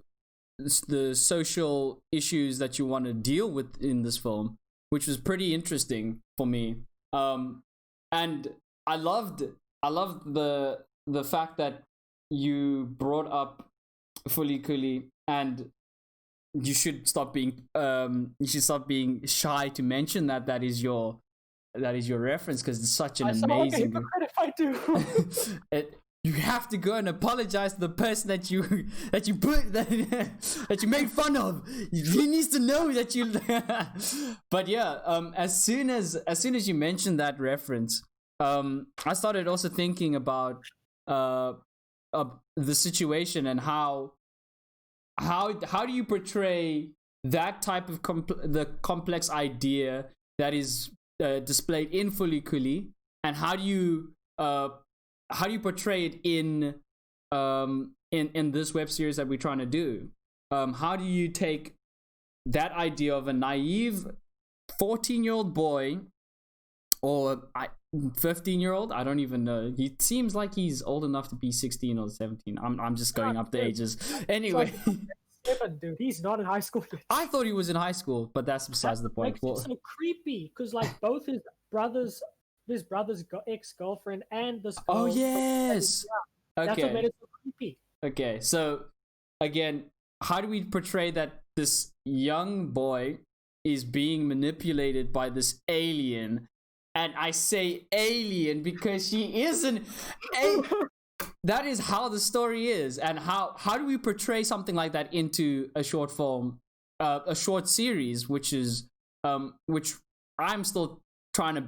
[SPEAKER 1] the social issues that you want to deal with in this film, which was pretty interesting for me. And I loved the fact that you brought up Fulikuli, and you should stop being shy to mention that is your reference, because it's such an amazing.
[SPEAKER 2] If I do.
[SPEAKER 1] You have to go and apologize to the person that you made fun of. He needs to know that you. But yeah, as soon as you mentioned that reference, I started also thinking about the situation and how do you portray that type of the complex idea that is displayed in Fulikuli, and how do you portray it in this web series that we're trying to do? How do you take that idea of a naive 14-year-old boy, or 15-year-old? I don't even know. He seems like he's old enough to be 16 or 17. I'm just going up the ages. Anyway.
[SPEAKER 2] 7, dude. He's not in high school yet.
[SPEAKER 1] I thought he was in high school, but that's besides the point.
[SPEAKER 2] It's so creepy because like both his brother's ex-girlfriend and this girl.
[SPEAKER 1] Oh yes.
[SPEAKER 2] Yeah, that's what made it so creepy.
[SPEAKER 1] Okay, so again, how do we portray that this young boy is being manipulated by this alien? And I say alien because she isn't. That is how the story is. And how do we portray something like that into a short form, a short series, which I'm still trying to,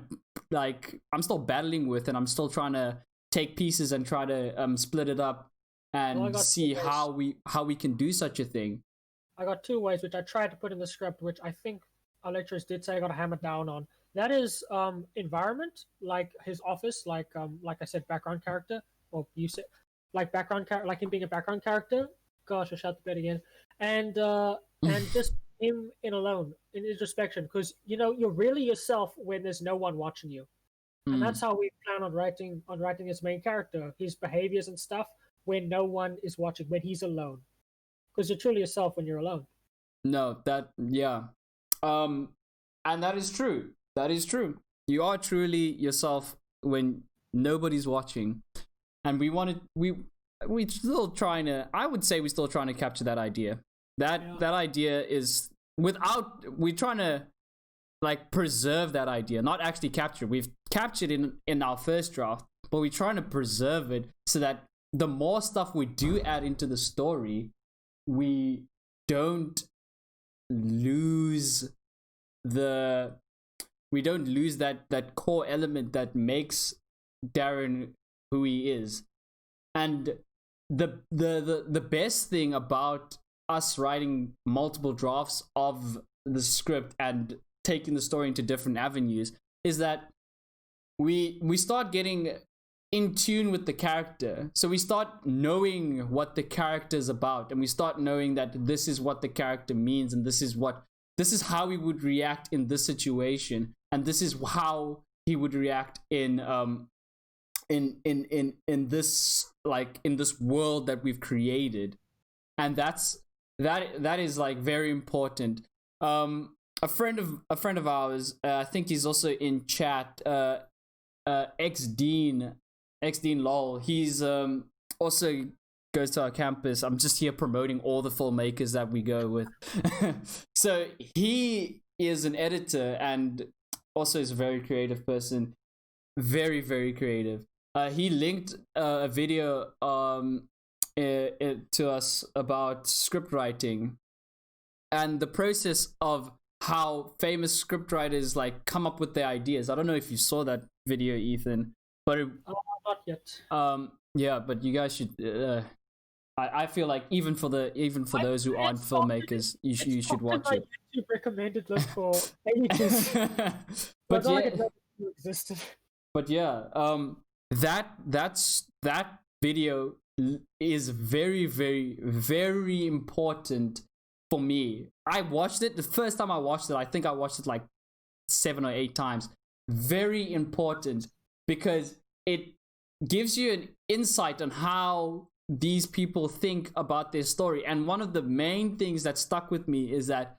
[SPEAKER 1] like, I'm still battling with, and I'm still trying to take pieces and try to split it up and see how we can do such a thing.
[SPEAKER 2] I got 2 ways, which I tried to put in the script, which I think our lecturers did say I got to hammer down on. That is environment, like his office, like I said, background character, or you said like background character, like him being a background character. Gosh, I shot the bed again, and just him in alone, in introspection, because you're really yourself when there's no one watching you, and that's how we plan on writing his main character, his behaviors and stuff when no one is watching, when he's alone, because you're truly yourself when you're alone.
[SPEAKER 1] No, and that is true. That is true. You are truly yourself when nobody's watching, and we're still trying to. I would say we're still trying to capture that idea. That idea is we're trying to like preserve that idea, not actually capture. We've captured in our first draft, but we're trying to preserve it so that the more stuff we do add into the story, we don't lose that core element that makes Darren who he is. And the best thing about us writing multiple drafts of the script and taking the story into different avenues is that we start getting in tune with the character. So we start knowing what the character is about, and we start knowing that this is what the character means, and this is how he would react in this situation, and this is how he would react in this, like, in this world that we've created. And that is like very important. A friend of ours, I think he's also in chat, X-Dean lol, he's also goes to our campus. I'm just here promoting all the filmmakers that we go with. So he is an editor and also is a very creative person. Very, very creative. He linked a video to us about script writing and the process of how famous scriptwriters like come up with their ideas. I don't know if you saw that video, Ethan, but
[SPEAKER 2] not yet.
[SPEAKER 1] Yeah, but you guys should. I feel like even for those who aren't filmmakers, you should watch it.
[SPEAKER 2] YouTube recommended list for ages. But yeah, existed.
[SPEAKER 1] But yeah, that video is very, very, very important for me. I watched it the first time I watched it. I think I watched it like 7 or 8 times. Very important because it gives you an insight on how these people think about their story. And one of the main things that stuck with me is that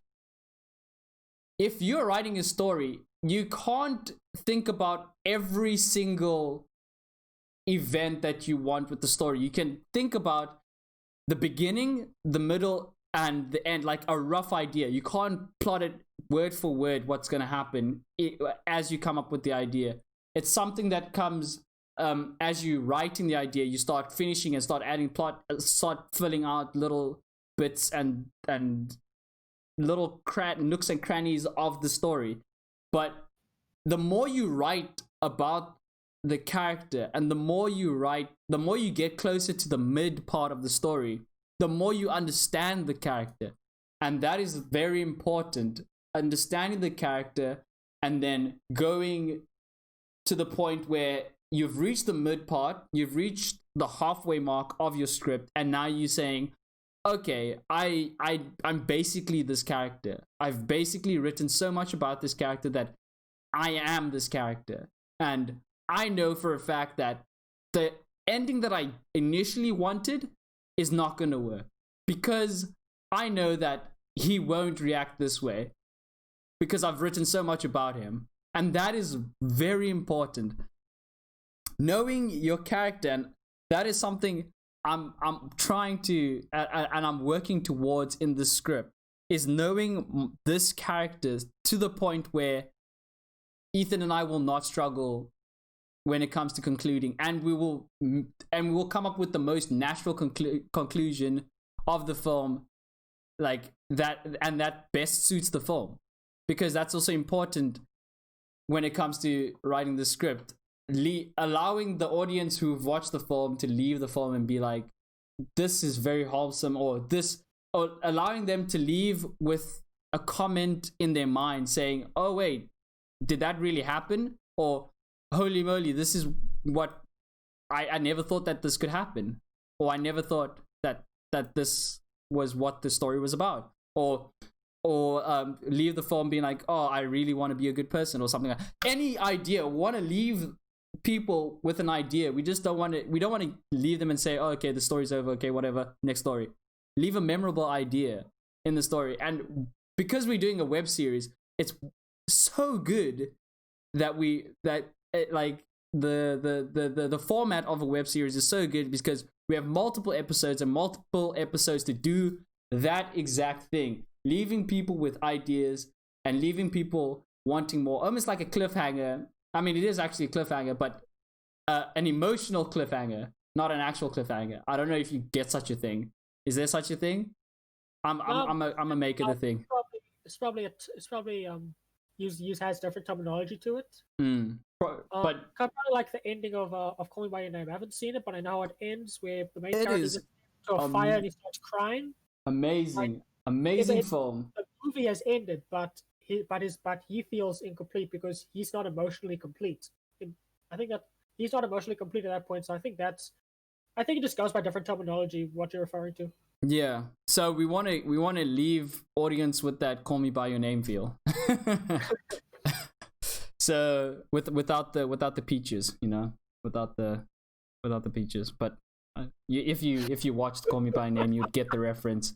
[SPEAKER 1] if you're writing a story, you can't think about every single event that you want with the story. You can think about the beginning, the middle, and the end, like a rough idea. You can't plot it word for word what's going to happen as you come up with the idea. It's something that comes as you writing the idea. You start finishing and start adding plot, start filling out little bits and little nooks and crannies of the story. But the more you write about the character and the more you get closer to the mid part of the story, the more you understand the character. And that is very important. Understanding the character and then going to the point where you've reached the mid part, you've reached the halfway mark of your script, and now you're saying, okay, I'm basically this character. I've basically written so much about this character that I am this character. And I know for a fact that the ending that I initially wanted is not going to work, because I know that he won't react this way because I've written so much about him. And that is very important. Knowing your character, and that is something I'm trying to and I'm working towards in the script, is knowing this character to the point where Ethan and I will not struggle when it comes to concluding, and we will come up with the most natural conclusion of the film, like that, and that best suits the film, because that's also important when it comes to writing the script. Allowing the audience who've watched the film to leave the film and be like, this is very wholesome, or allowing them to leave with a comment in their mind saying, oh wait, did that really happen? Or holy moly, this is what I never thought that this could happen, or I never thought that this was what the story was about, or leave the film being like, oh, I really want to be a good person, or something like that. Any idea, want to leave people with an idea. We don't want to leave them and say, oh, okay, the story's over, okay, whatever, next story. Leave a memorable idea in the story. And because we're doing a web series, it's so good that the format of a web series is so good because we have multiple episodes to do that exact thing, leaving people with ideas and leaving people wanting more, almost like a cliffhanger. I mean, it is actually a cliffhanger, but an emotional cliffhanger not an actual cliffhanger. I don't know if you get such a thing. Is there such a thing? I'm a maker the thing.
[SPEAKER 2] It's probably has different terminology to it.
[SPEAKER 1] But
[SPEAKER 2] kind of like the ending of Call Me by Your Name. I haven't seen it, but I know how it ends, where the main character is to a fire and he starts crying.
[SPEAKER 1] Amazing film.
[SPEAKER 2] The movie has ended, but he feels incomplete because he's not emotionally complete. I think that he's not emotionally complete at that point. So I think it just goes by different terminology what you're referring to.
[SPEAKER 1] Yeah. So we want to leave audience with that "Call Me by Your Name" feel. So without the peaches, without the peaches. But if you watched "Call Me by Your Name," you'd get the reference.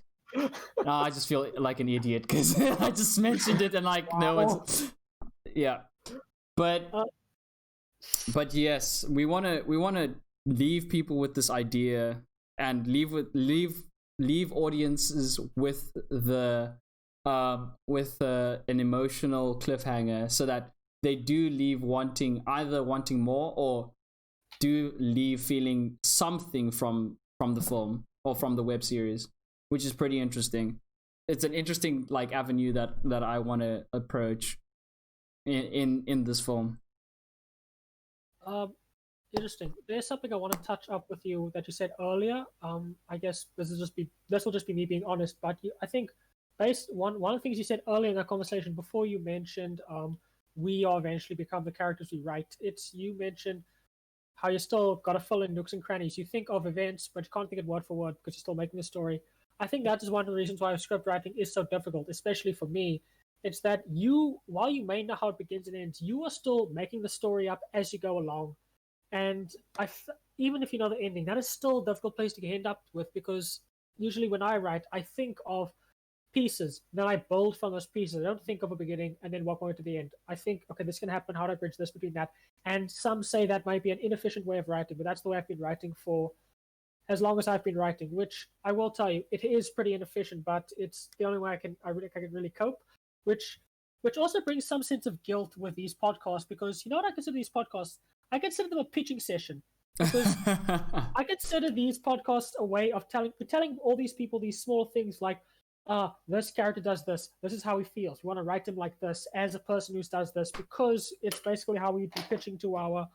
[SPEAKER 1] I just feel like an idiot because I just mentioned it and no one's. Yeah. But yes, we wanna leave people with this idea and leave audiences with an emotional cliffhanger, so that they do leave wanting more, or do leave feeling something from the film or from the web series, which is pretty interesting. It's an interesting avenue that I want to approach in this film.
[SPEAKER 2] Interesting. There's something I want to touch up with you that you said earlier. I guess this will just be me being honest, but I think one of the things you said earlier in that conversation before you mentioned we all eventually become the characters we write. You mentioned how you still got to fill in nooks and crannies. You think of events, but you can't think it word for word because you're still making a story. I think that is one of the reasons why script writing is so difficult, especially for me. It's that while you may know how it begins and ends, you are still making the story up as you go along. And even if you know the ending, that is still a difficult place to end up with, because usually when I write, I think of pieces, then I build from those pieces. I don't think of a beginning and then walk over to the end. I think, okay, this can happen. How do I bridge this between that? And some say that might be an inefficient way of writing, but that's the way I've been writing for as long as I've been writing, which I will tell you, it is pretty inefficient, but it's the only way I can really cope, which also brings some sense of guilt with these podcasts, because you know what I consider these podcasts? I consider them a pitching session, because I consider these podcasts a way of telling all these people these small things like, this character does this. This is how he feels. We want to write him like this as a person who does this, because it's basically how we'd be pitching to our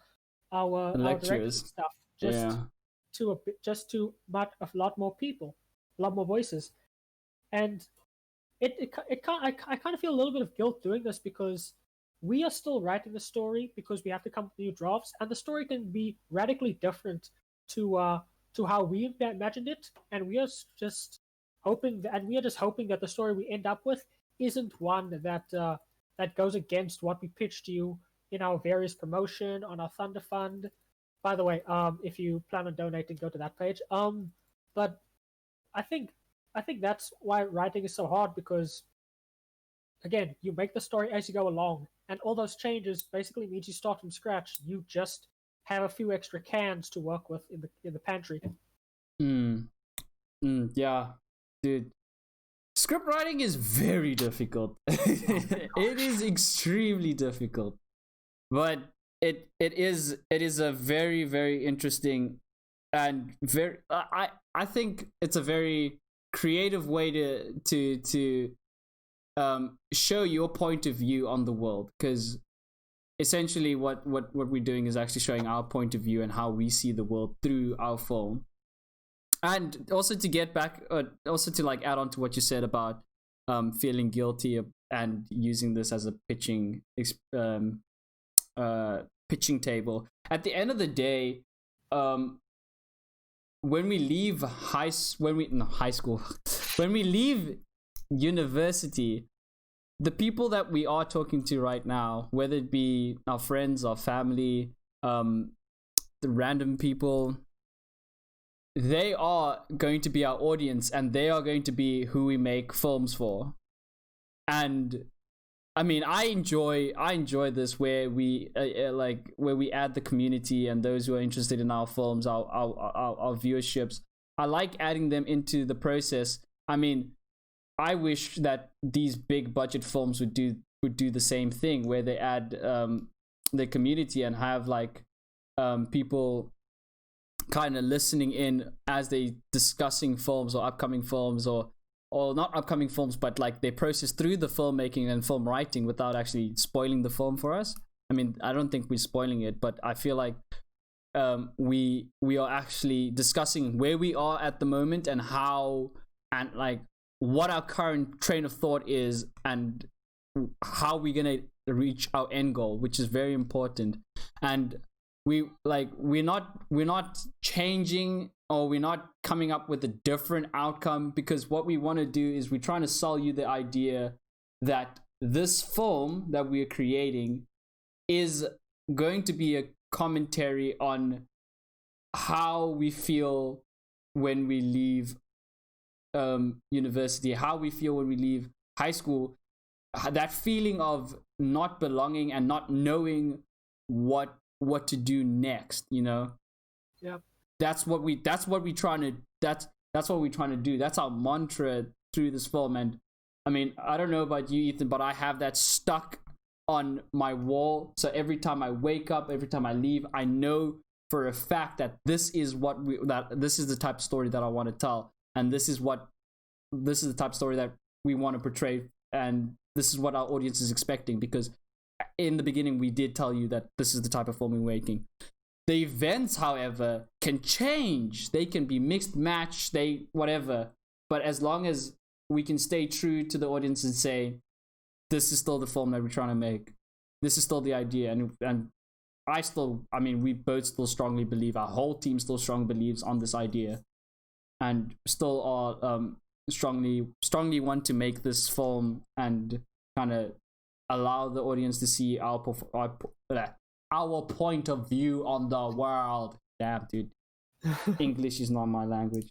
[SPEAKER 1] lectures
[SPEAKER 2] and stuff. Just to a lot more people, a lot more voices, and I kind of feel a little bit of guilt doing this, because we are still writing the story, because we have to come up with new drafts, and the story can be radically different to how we imagined it, and we are just hoping that the story we end up with isn't one that goes against what we pitched you in our various promotion on our Thunder Fund. By the way, if you plan on donating, go to that page. But I think that's why writing is so hard, because again, you make the story as you go along, and all those changes basically means you start from scratch. You just have a few extra cans to work with in the pantry.
[SPEAKER 1] Yeah, dude. Script writing is very difficult. It is extremely difficult, but it is a very, very interesting and very I think it's a very creative way to show your point of view on the world, because essentially what we're doing is actually showing our point of view and how we see the world through our film. And also to get back, also to add on to what you said about feeling guilty and using this as a pitching table. At the end of the day, when we leave when we leave university, the people that we are talking to right now, whether it be our friends, our family, the random people, they are going to be our audience, and they are going to be who we make films for. And I mean, I enjoy this, where we where we add the community and those who are interested in our films, our viewerships. I like adding them into the process. I mean, I wish that these big budget films would do the same thing, where they add the community and have people kind of listening in as they discussing films or upcoming films, or not upcoming films, but like they process through the filmmaking and film writing without actually spoiling the film for us. I mean, I don't think we're spoiling it, but I feel like we are actually discussing where we are at the moment and how, and like what our current train of thought is, and how we're gonna reach our end goal, which is very important. And we're not changing, or we're not coming up with a different outcome, because what we want to do is we're trying to sell you the idea that this film that we're creating is going to be a commentary on how we feel when we leave university, how we feel when we leave high school, that feeling of not belonging and not knowing what to do next, you know.
[SPEAKER 2] Yeah,
[SPEAKER 1] that's what we're trying to do. That's our mantra through this film. And I mean, I don't know about you, Ethan, but I have that stuck on my wall. So every time I wake up, every time I leave, I know for a fact that this is the type of story that I want to tell, and this is the type of story that we want to portray, and this is what our audience is expecting. Because in the beginning we did tell you that this is the type of film we're making. The events, however, can change. They can be mixed match, whatever. But as long as we can stay true to the audience and say, this is still the film that we're trying to make, this is still the idea, and we both still strongly believe, our whole team still strongly believes on this idea, and still are strongly want to make this film and kind of allow the audience to see our point of view on the world. Damn, dude. English is not my language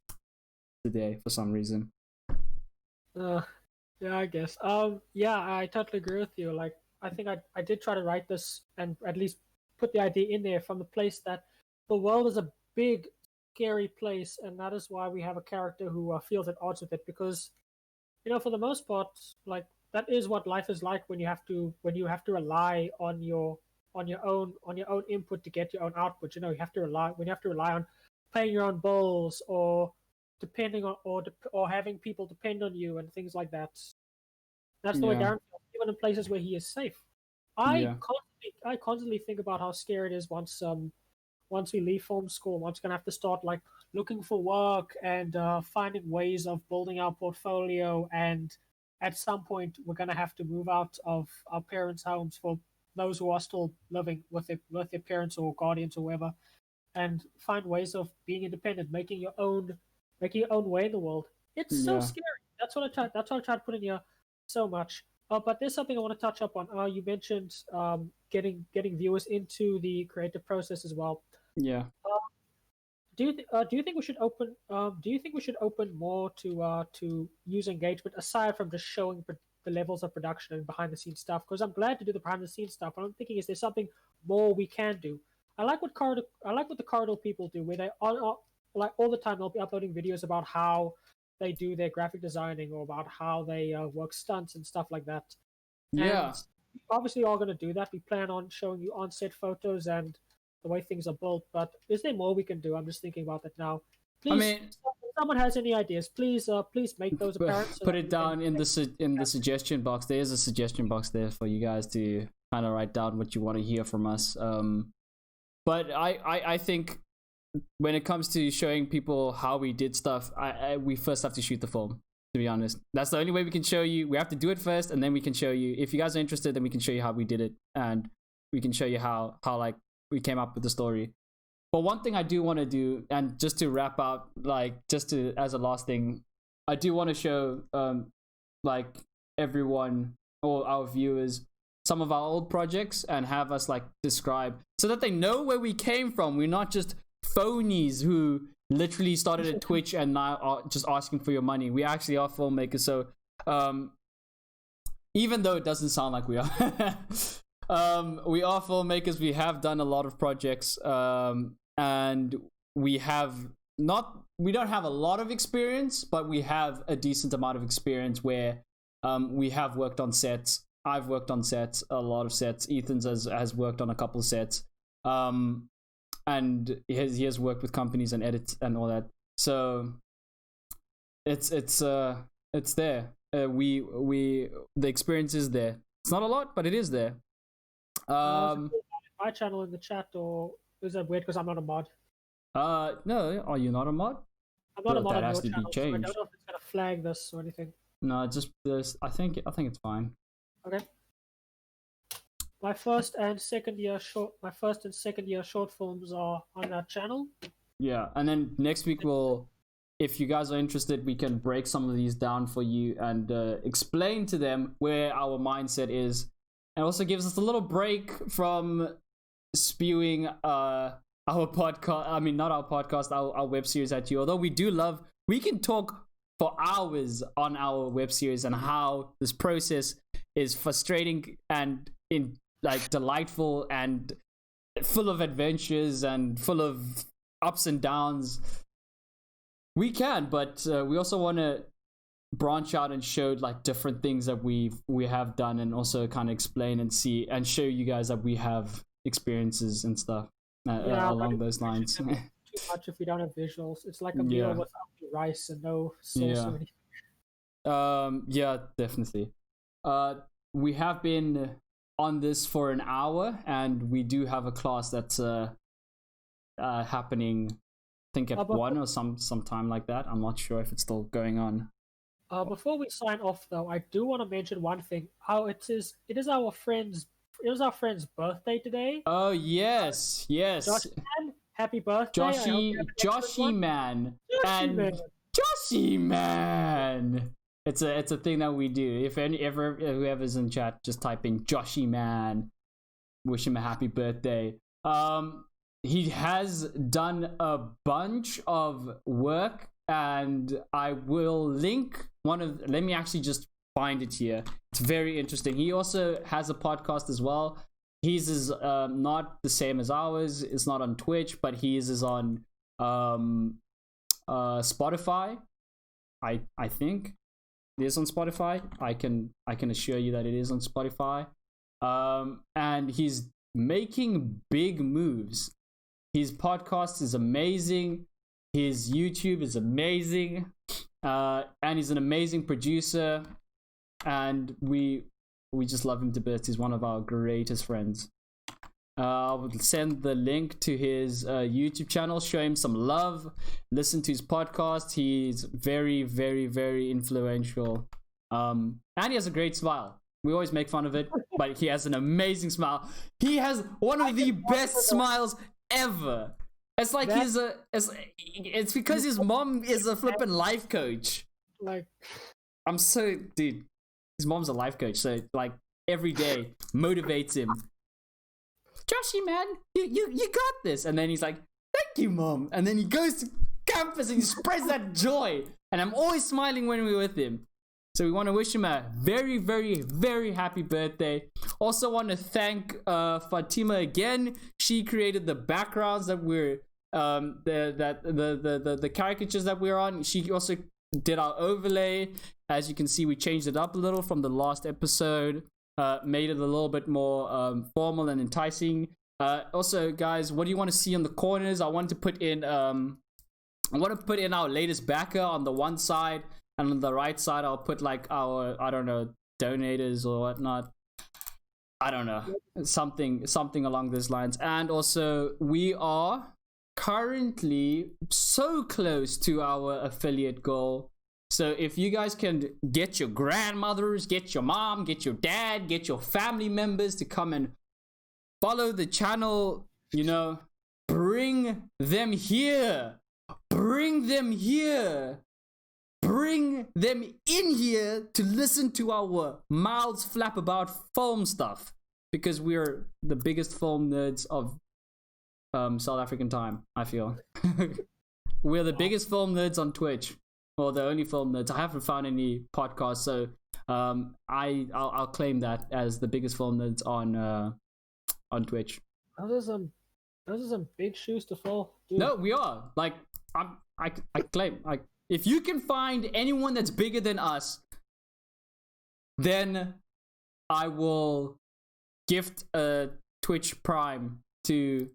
[SPEAKER 1] today for some reason.
[SPEAKER 2] Yeah, I guess. Yeah, I totally agree with you. Like, I think I did try to write this and at least put the idea in there from the place that the world is a big, scary place, and that is why we have a character who feels at odds with it. Because, you know, for the most part, like, that is what life is like when you have to rely on your own input to get your own output. You know, you have to rely on paying your own bills, or depending on or having people depend on you and things like that. That's the way Darren feels, even in places where he is safe. I constantly think about how scary it is once we leave film school. Once we're gonna have to start like looking for work and finding ways of building our portfolio, and at some point we're gonna have to move out of our parents' homes, for those who are still living with their parents or guardians or whoever, and find ways of being independent, making your own way in the world. It's so scary. That's what I try to put in here so much. But there's something I want to touch up on. You mentioned getting viewers into the creative process as well.
[SPEAKER 1] Yeah.
[SPEAKER 2] Do you think we should open? Do you think we should open more to user engagement, aside from just showing the levels of production and behind the scenes stuff? Because I'm glad to do the behind the scenes stuff, but I'm thinking, is there something more we can do? I like what the Corridor people do, where they are like all the time they'll be uploading videos about how they do their graphic designing, or about how they work stunts and stuff like that.
[SPEAKER 1] Yeah.
[SPEAKER 2] And obviously, are going to do that. We plan on showing you on-set photos and the way things are built. But is there more we can do? I'm just thinking about that now. Please, if someone has any ideas, please make those apparent.
[SPEAKER 1] Put it down in the suggestion box. There is a suggestion box there for you guys to kind of write down what you want to hear from us. But I think when it comes to showing people how we did stuff, we first have to shoot the film, to be honest. That's the only way we can show you. We have to do it first, and then we can show you. If you guys are interested, then we can show you how we did it, and we can show you how like we came up with the story. But one thing I do want to do, and just to wrap out, like as a last thing, I do want to show like everyone or our viewers some of our old projects, and have us like describe, so that they know where we came from. We're not just phonies who literally started at Twitch and now are just asking for your money. We actually are filmmakers. So even though it doesn't sound like we are, we are filmmakers. We have done a lot of projects, and we don't have a lot of experience, but we have a decent amount of experience where we have worked on sets. I've worked on sets, a lot of sets. Ethan's has worked on a couple of sets. and he has worked with companies and edits and all that. So it's there. The experience is there. It's not a lot, but it is there.
[SPEAKER 2] My channel in the chat, or is that weird because I'm not a mod?
[SPEAKER 1] No, are you not a mod?
[SPEAKER 2] I'm not a mod
[SPEAKER 1] that
[SPEAKER 2] on
[SPEAKER 1] has
[SPEAKER 2] your
[SPEAKER 1] to be
[SPEAKER 2] channel, so I don't
[SPEAKER 1] changed.
[SPEAKER 2] know if it's gonna flag this or anything.
[SPEAKER 1] No, just this. I think it's fine.
[SPEAKER 2] Okay. My first and second year short films are on that channel.
[SPEAKER 1] Yeah, and then next week if you guys are interested, we can break some of these down for you and explain to them where our mindset is, and also gives us a little break from spewing our podcast. I mean, not our podcast, our web series at you. Although we can talk for hours on our web series and how this process is frustrating and delightful and full of adventures and full of ups and downs. We can, but we also want to branch out and show different things that we have done, and also kind of explain and see and show you guys that we have experiences and stuff along those lines.
[SPEAKER 2] Too much if we don't have visuals. It's like a meal without rice and no sauce or anything.
[SPEAKER 1] Yeah, definitely. We have been on this for an hour, and we do have a class that's happening, I think at 1 or sometime like that. I'm not sure if it's still going on.
[SPEAKER 2] Before we sign off, though, I do want to mention one thing. How it is our friend's birthday today.
[SPEAKER 1] Oh yes.
[SPEAKER 2] Josh man, happy birthday!
[SPEAKER 1] Joshy man. It's a thing that we do. If whoever's in chat, just type in Joshy man. Wish him a happy birthday. He has done a bunch of work, and I will link let me actually just find it here. It's very interesting. He also has a podcast as well. His is not the same as ours. It's not on Twitch, but his is on Spotify. I think it is on Spotify. I can assure you that it is on Spotify. And he's making big moves. His podcast is amazing. His YouTube is amazing. And he's an amazing producer. And we just love him to bits. He's one of our greatest friends. I will send the link to his YouTube channel. Show him some love. Listen to his podcast. He's very, very, very influential. And he has a great smile. We always make fun of it, but he has an amazing smile. He has one of the best smiles ever. It's like it's because his mom is a flippin' life coach. Dude, his mom's a life coach, so every day motivates him. Joshy man, you got this. And then he's like, thank you, mom. And then he goes to campus and he spreads that joy. And I'm always smiling when we're with him. So we want to wish him a very, very, very happy birthday. Also want to thank Fatima again. She created the backgrounds that we're the caricatures that we're on. She also did our overlay. As you can see, we changed it up a little from the last episode. Made it a little bit more formal and enticing. Also, guys, what do you want to see on the corners? I want to put in our latest backer on the one side. And on the right side, I'll put our, I don't know, donators or whatnot. I don't know. Something along those lines. And also, we are currently so close to our affiliate goal. So if you guys can get your grandmothers, get your mom, get your dad, get your family members to come and follow the channel, bring them here. Bring them here. Bring them in here to listen to our mouths flap about film stuff, because we're the biggest film nerds of South African time, I feel. We're the biggest film nerds on Twitch, or the only film nerds. I haven't found any podcasts, so I'll claim that as the biggest film nerds on Twitch.
[SPEAKER 2] Those are some big shoes to fill, dude.
[SPEAKER 1] No, we are. I claim if you can find anyone that's bigger than us, then I will gift a Twitch Prime to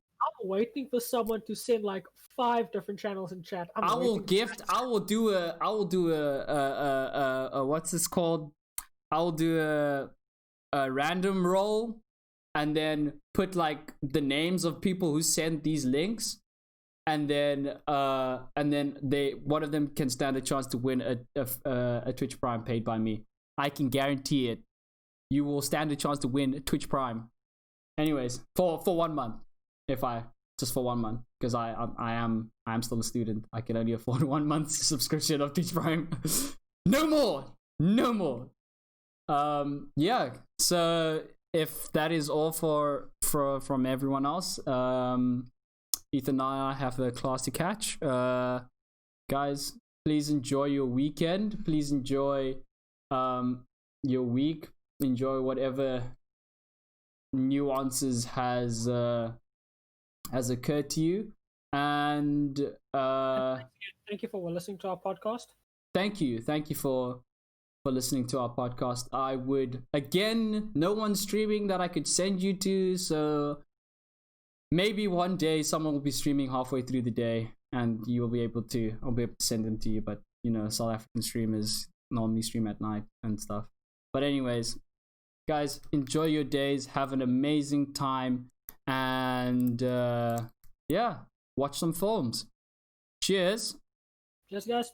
[SPEAKER 2] waiting for someone to send like 5 different channels in chat.
[SPEAKER 1] I will do a what's this called? I will do a random roll and then put like the names of people who sent these links, and then they one of them can stand a chance to win a Twitch Prime paid by me. I can guarantee it. You will stand a chance to win Twitch Prime. Anyways, for 1 month, just for 1 month, because I am still a student. I can only afford 1 month's subscription of Twitch Prime. No more. Yeah. So if that is all from everyone else, Ethan and I have a class to catch. Guys, please enjoy your weekend. Please enjoy your week. Enjoy whatever nuances has occurred to you, and
[SPEAKER 2] thank you for listening to our podcast.
[SPEAKER 1] Thank you for listening to our podcast. I would, again, no one's streaming that I could send you to, so maybe one day someone will be streaming halfway through the day and I'll be able to send them to you. But South African streamers normally stream at night and stuff. But anyways, guys, enjoy your days, have an amazing time, and watch some films. Cheers.
[SPEAKER 2] Cheers, guys.